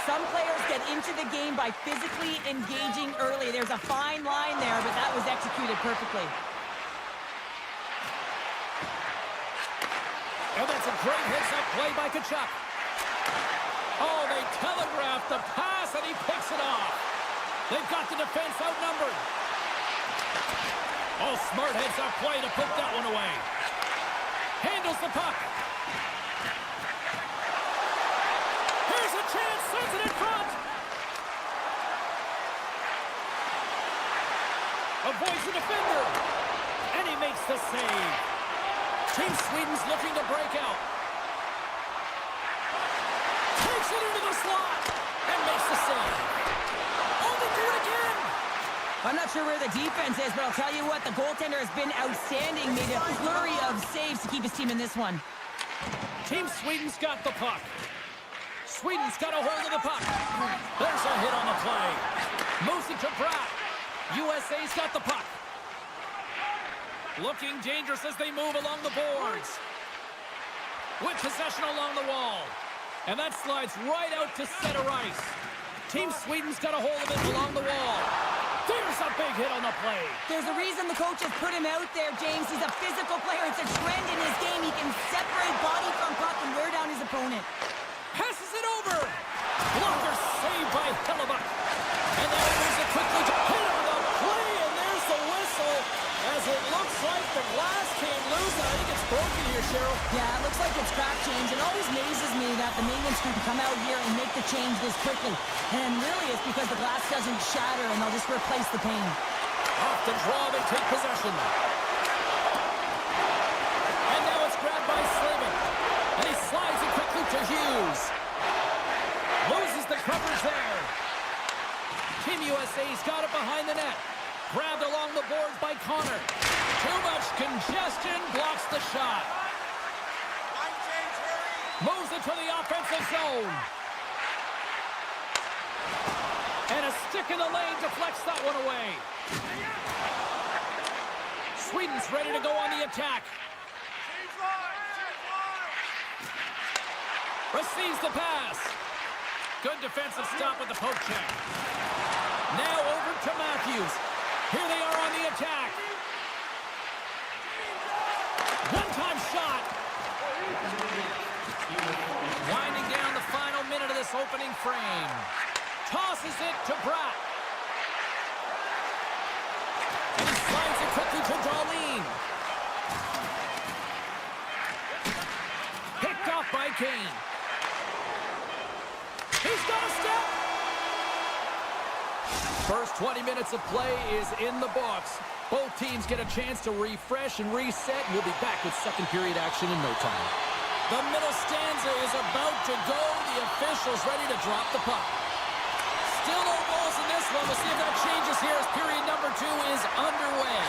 Some players get into the game by physically engaging early. There's a fine line there, but that was executed perfectly. And that's a great heads-up play by Tkachuk. Oh, they telegraphed the pass, and he picks it off. They've got the defense outnumbered. Oh, smart heads-up play to put that one away. Handles the puck. Here's a chance, sends it in front. Avoids the defender. And he makes the save. Team Sweden's looking to break out. Takes it into the slot. And makes the save. Oh, they do it again. I'm not sure where the defense is, but I'll tell you what, the goaltender has been outstanding. Made a flurry of saves to keep his team in this one. Team Sweden's got the puck. Sweden's got a hold of the puck. There's a hit on the play. Moves it to Pratt. USA's got the puck. Looking dangerous as they move along the boards. With possession along the wall. And that slides right out to center ice. Team Sweden's got a hold of it along the wall. There's a big hit on the play. There's a reason the coach has put him out there, James. He's a physical player. It's a trend in his game. He can separate body from puck and wear down his opponent. Passes it over. Blocker saved by Hellebuck. And then he moves it quickly to hit on the play. And there's the whistle. As it looks like the glass came loose. I think it's broken here, Cheryl. Yeah, it looks like it's crack change. It always amazes me that the maintenance crew can come out here and make the change this quickly. And really it's because the glass doesn't shatter and they'll just replace the pane. Off the draw, they take possession. And now it's grabbed by Slavin. And he slides it quickly to Hughes. Loses the coverage there. Team USA's got it behind the net. Grabbed along the boards by Connor. Too much congestion, blocks the shot. Moves it to the offensive zone. And a stick in the lane deflects that one away. Sweden's ready to go on the attack. Receives the pass. Good defensive stop with the poke check. Now over to Matthews. Here they are on the attack. One-time shot. Winding down the final minute of this opening frame. Tosses it to Bratt. And he slides it quickly to Darlene. Picked off by Kane. He's got a step. First 20 minutes of play is in the books. Both teams get a chance to refresh and reset. We'll be back with second period action in no time. The middle stanza is about to go. The officials ready to drop the puck. Still no goals in this one. We'll see if that changes here as period number 2 is underway.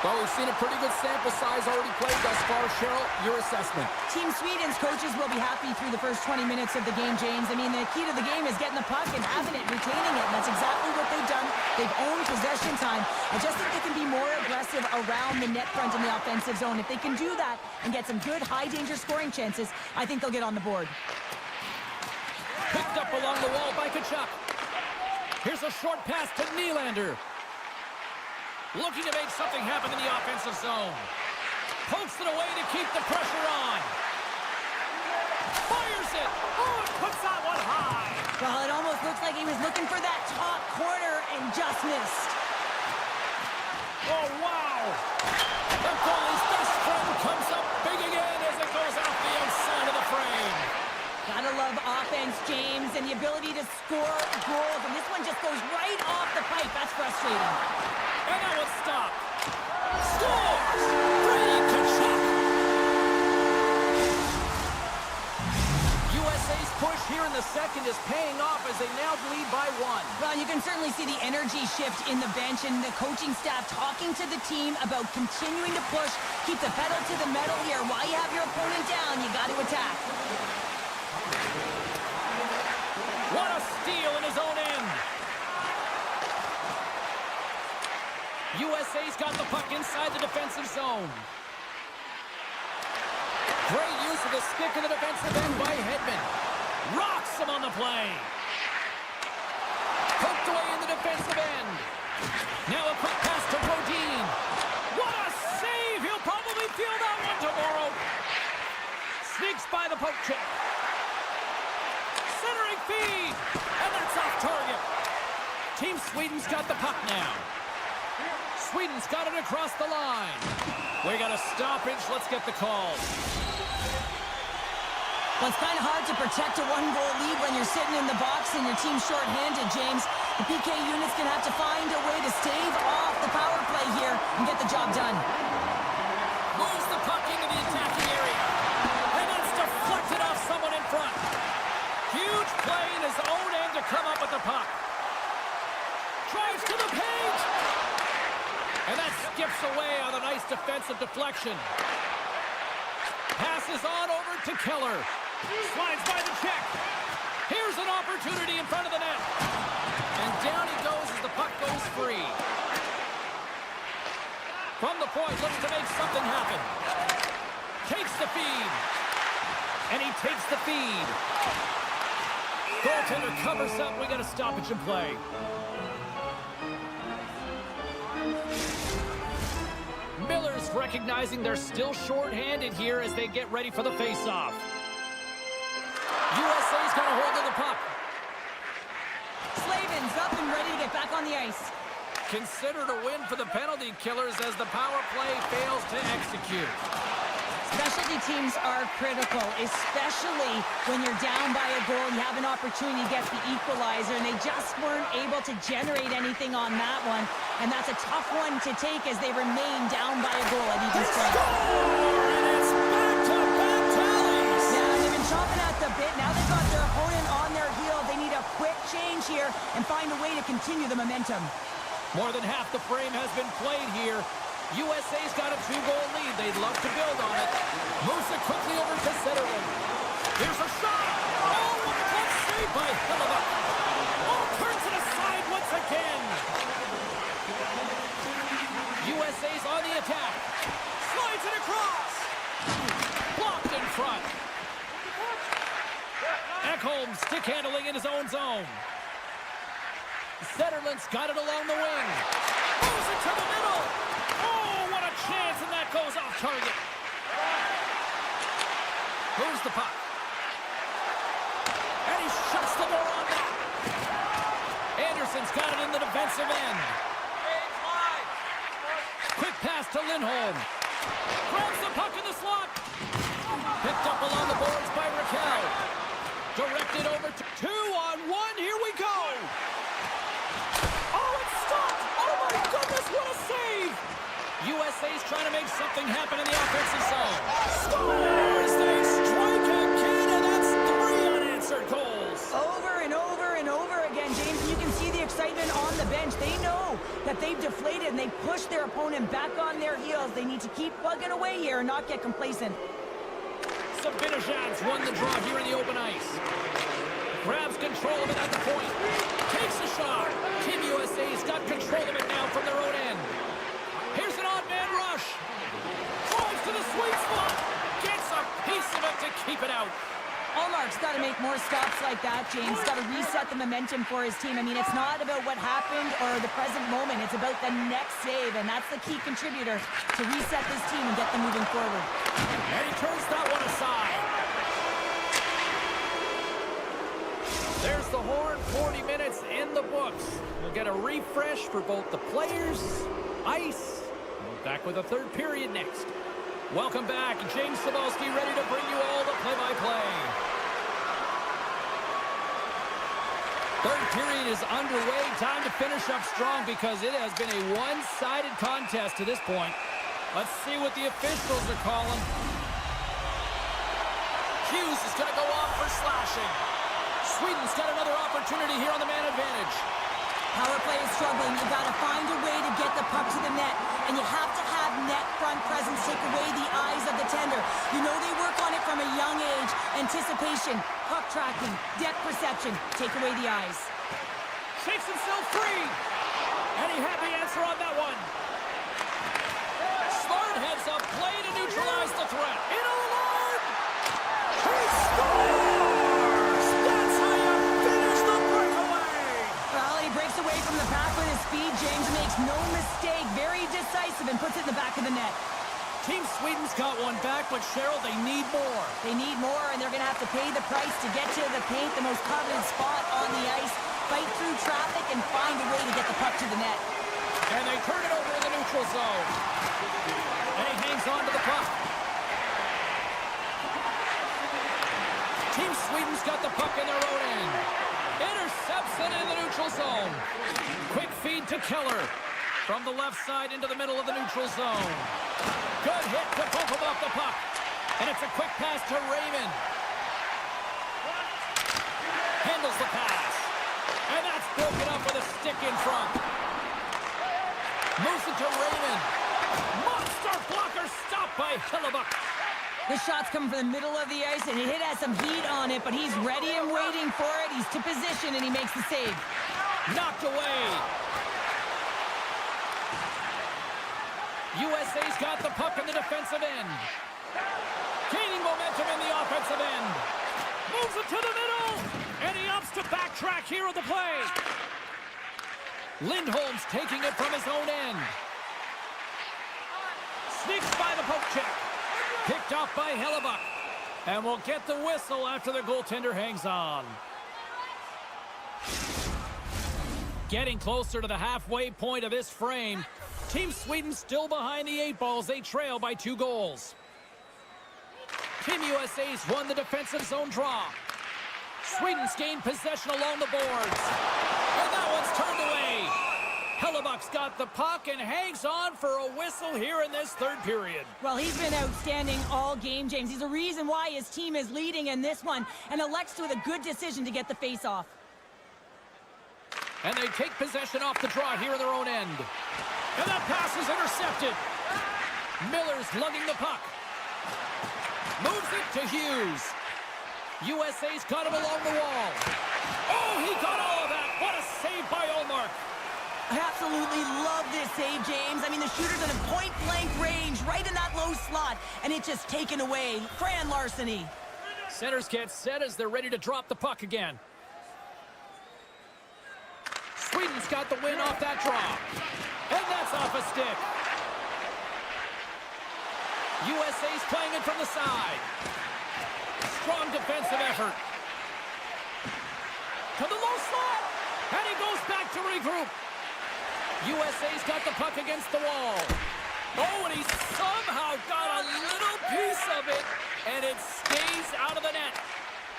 Well, we've seen a pretty good sample size already played thus far. Cheryl, your assessment. Team Sweden's coaches will be happy through the first 20 minutes of the game, James. I mean, the key to the game is getting the puck and having it, retaining it, and that's exactly what they've done. They've owned possession time. I just think they can be more aggressive around the net front in the offensive zone. If they can do that and get some good high-danger scoring chances, I think they'll get on the board. Picked up along the wall by Tkachuk. Here's a short pass to Nylander. Looking to make something happen in the offensive zone. Pokes it away to keep the pressure on. Fires it. Oh, it puts that one high. Well, it almost looks like he was looking for that top corner and just missed. Oh, wow. The goalie's best friend comes up big again as it goes off the outside of the frame. Gotta love offense, James, and the ability to score goals. And this one just goes right off the pipe. That's frustrating. And now it's stopped. Scores! Brady Tkachuk! USA's push here in the second is paying off as they now lead by 1. Well, you can certainly see the energy shift in the bench and the coaching staff talking to the team about continuing to push. Keep the pedal to the metal here. While you have your opponent down, you got to attack. What a steal in his own end. USA's got the puck inside the defensive zone. Great use of the stick in the defensive end by Hedman. Rocks him on the play. Poked away in the defensive end. Now a quick pass to Bodine. What a save! He'll probably feel that one tomorrow. Sneaks by the poke check. Centering feed. And that's off target. Team Sweden's got the puck now. Sweden's got it across the line. We got a stoppage. Let's get the call. Well, it's kind of hard to protect a one-goal lead when you're sitting in the box and your team's short-handed, James. The PK unit's going to have to find a way to stave off the power play here and get the job done. Moves the puck into the attacking area. And that's deflected off someone in front. Huge play in his own end to come up with the puck. Drives to the page. And that skips away on a nice defensive deflection. Passes on over to Keller. Slides by the check. Here's an opportunity in front of the net. And down he goes as the puck goes free. From the point, looks to make something happen. Takes the feed. And he takes the feed. Goaltender covers up. We got a stoppage in play. Miller's recognizing they're still short-handed here as they get ready for the face-off. USA's got a hold of the puck. Slavin's up and ready to get back on the ice. Considered a win for the penalty killers as the power play fails to execute. Specialty teams are critical, especially when you're down by a goal. You have an opportunity to get the equalizer, and they just weren't able to generate anything on that one. And that's a tough one to take as they remain down by a goal at even strength. And it's back-to-back tallies. Yeah, they've been chomping at the bit. Now they've got their opponent on their heel. They need a quick change here and find a way to continue the momentum. More than half the frame has been played here. USA's got a 2-goal lead. They'd love to build on it. Moves it quickly over to Zetterlund. Here's a shot. Oh, what a close save by Hellebuyck. Oh, turns it aside once again. USA's on the attack. Slides it across. Blocked in front. Ekholm stick handling in his own zone. Zetterlund's got it along the wing. Moves it to the middle. Oh, what a chance, and that goes off target. Moves the puck. And he shuts the door on that. Anderson's got it in the defensive end. Quick pass to Lindholm. Grabs the puck in the slot. Picked up along the boards by Raquel. Directed over to 2-on-1. Here we go. trying to make something happen in the offensive zone. Scores! They strike again, and that's 3 unanswered goals. Over and over and over again, James. You can see the excitement on the bench. They know that they've deflated and they push their opponent back on their heels. They need to keep plugging away here and not get complacent. Sabinajad's won the draw here in the open ice. Grabs control of it at the point. Takes a shot. Team USA's got control of it now from their own end. Here's an odd man rush. Drives to the sweet spot. Gets a piece of it to keep it out. Allmark's got to make more stops like that, James. Got to reset the momentum for his team. I mean, it's not about what happened or the present moment. It's about the next save, and that's the key contributor to reset this team and get them moving forward. And he turns that one aside. There's the horn. 40 minutes in the books. We'll get a refresh for both the players, ice. We'll be back with a third period next. Welcome back. James Cybulski ready to bring you all the play-by-play. Third period is underway. Time to finish up strong because it has been a one-sided contest to this point. Let's see what the officials are calling. Hughes is going to go off for slashing. Sweden's got another opportunity here on the man advantage. Power play is struggling. You got to find a way to get the puck to the net, and you have to have net front presence take away the eyes of the tender. You know they work on it from a young age. Anticipation, puck tracking, depth perception. Take away the eyes. Shakes himself free. Any happy answer on that one? Smart heads up play to neutralize the threat. In alone! He scores! That's how you finish the breakaway! Well, he breaks away from the pack with his speed. James makes no mistake. Very decisive and puts it in the back of the net. Team Sweden's got one back, but Cheryl, they need more. They need more, and they're going to have to pay the price to get to the paint, the most coveted spot on the ice, fight through traffic, and find a way to get the puck to the net. And they turn it over in the neutral zone. And he hangs on to the puck. Team Sweden's got the puck in their own end. Intercepts it in the neutral zone. Quick feed to Keller. From the left side into the middle of the neutral zone. Good hit to bump him off the puck. And it's a quick pass to Raymond. Handles the pass. And that's broken up with a stick in front. Moves it to Raymond. Monster blocker stopped by Hillebuck. The shot's coming from the middle of the ice, and it has some heat on it, but he's ready and waiting for it. He's to position, and he makes the save. Knocked away. USA's got the puck in the defensive end. Gaining momentum in the offensive end. Moves it to the middle. And he opts to backtrack here on the play. Lindholm's taking it from his own end. Sneaks by the poke check. Picked off by Hillebuck. And we'll get the whistle after the goaltender hangs on. Getting closer to the halfway point of this frame. Team Sweden still behind the 8 balls. They trail by 2 goals. Team USA's won the defensive zone draw. Sweden's gained possession along the boards. And that one's turned away. Hillebuck's got the puck and hangs on for a whistle here in this third period. Well, he's been outstanding all game, James. He's the reason why his team is leading in this one, and elects with a good decision to get the face-off. And they take possession off the draw here in their own end. And that pass is intercepted. Miller's lugging the puck. Moves it to Hughes. USA's got him along the wall. Oh, he got all of that. What a save by Allmark. I absolutely love this save, James. I mean, the shooter's in a point-blank range, right in that low slot, and it's just taken away. Grand larceny. Centers get set as they're ready to drop the puck again. Sweden's got the win off that draw. And that's off a stick. USA's playing it from the side. Strong defensive effort. To the low slot. And he goes back to regroup. USA's got the puck against the wall. Oh, and he somehow got a little piece of it. And it stays out of the net.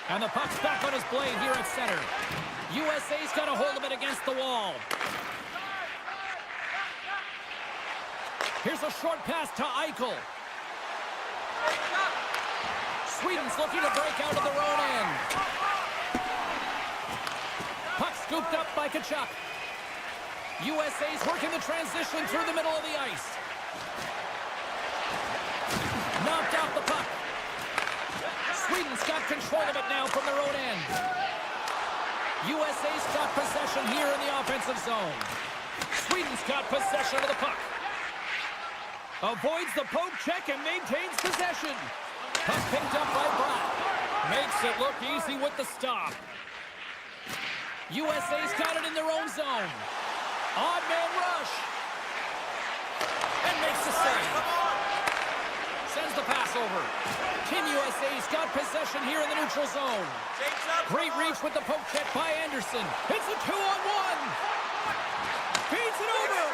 And the puck's back on his blade here at center. USA's got a hold of it against the wall. Here's a short pass to Eichel. Sweden's looking to break out of their own end. Puck scooped up by Kachuk. USA's working the transition through the middle of the ice. Knocked out the puck. Sweden's got control of it now from their own end. USA's got possession here in the offensive zone. Sweden's got possession of the puck. Avoids the poke check and maintains possession. Puck picked up by Bratt. Makes it look easy with the stop. USA's got it in their own zone. Odd man rush. And makes the save. Sends the pass over. Team USA's got possession here in the neutral zone. Great reach with the poke check by Anderson. It's a 2-on-1. Feeds it over.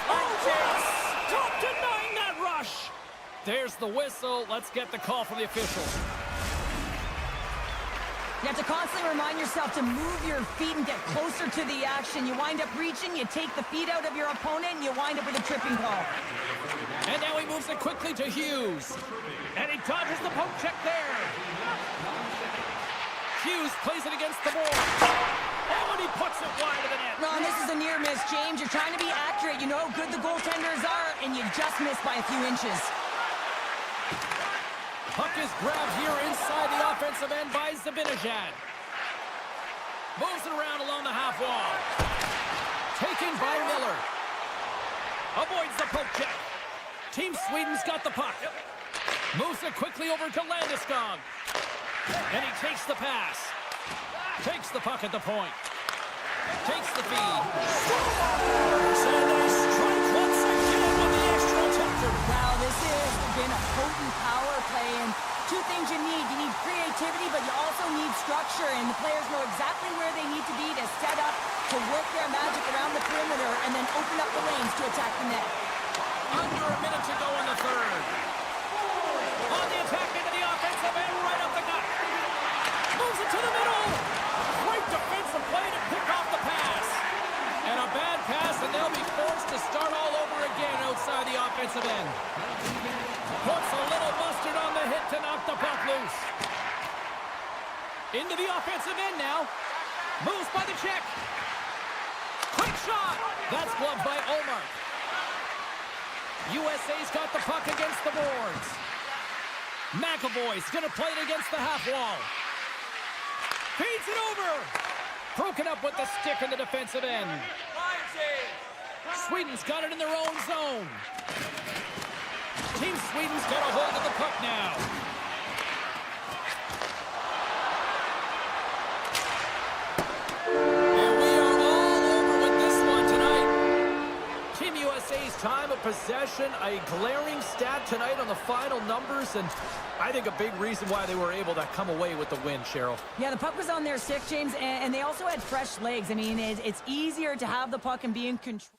Oh, yes! Top denying that rush. There's the whistle. Let's get the call from the officials. You have to constantly remind yourself to move your feet and get closer to the action. You wind up reaching, you take the feet out of your opponent, and you wind up with a tripping call. And now he moves it quickly to Hughes. And he dodges the poke check there. Hughes plays it against the board. Oh, and he puts it wide of the net. No, and this is a near miss, James. You're trying to be accurate. You know how good the goaltenders are, and you just missed by a few inches. Puck is grabbed here inside the offensive end by Zibanejad. Moves it around along the half wall. Taken by Miller. Avoids the poke check. Team Sweden's got the puck. Moves it quickly over to Landeskog. And he takes the pass. Takes the puck at the point. Takes the feed. So they strike once again with the extra attacker. Wow, this has been a potent power play, and two things you need. You need creativity, but you also need structure, and the players know exactly where they need to be to set up, to work their magic around the perimeter, and then open up the lanes to attack the net. Under a minute to go in the third. On the attack into the offensive end, right up the gut. Moves it to the middle. Great defensive play to pick off the pass. And a bad pass, and they'll be forced to start all over again outside the offensive end. Puts a little mustard on the hit to knock the puck loose. Into the offensive end now. Moves by the check. Quick shot. That's gloved by Omar. USA's got the puck against the boards. McAvoy's going to play it against the half wall. Feeds it over. Broken up with the stick in the defensive end. Sweden's got it in their own zone. Team Sweden's got a hold of the puck now. And we are all over with this one tonight. Team USA's time of possession, a glaring stat tonight on the final numbers, and I think a big reason why they were able to come away with the win, Cheryl. Yeah, the puck was on their stick, James, and they also had fresh legs. I mean, it's easier to have the puck and be in control.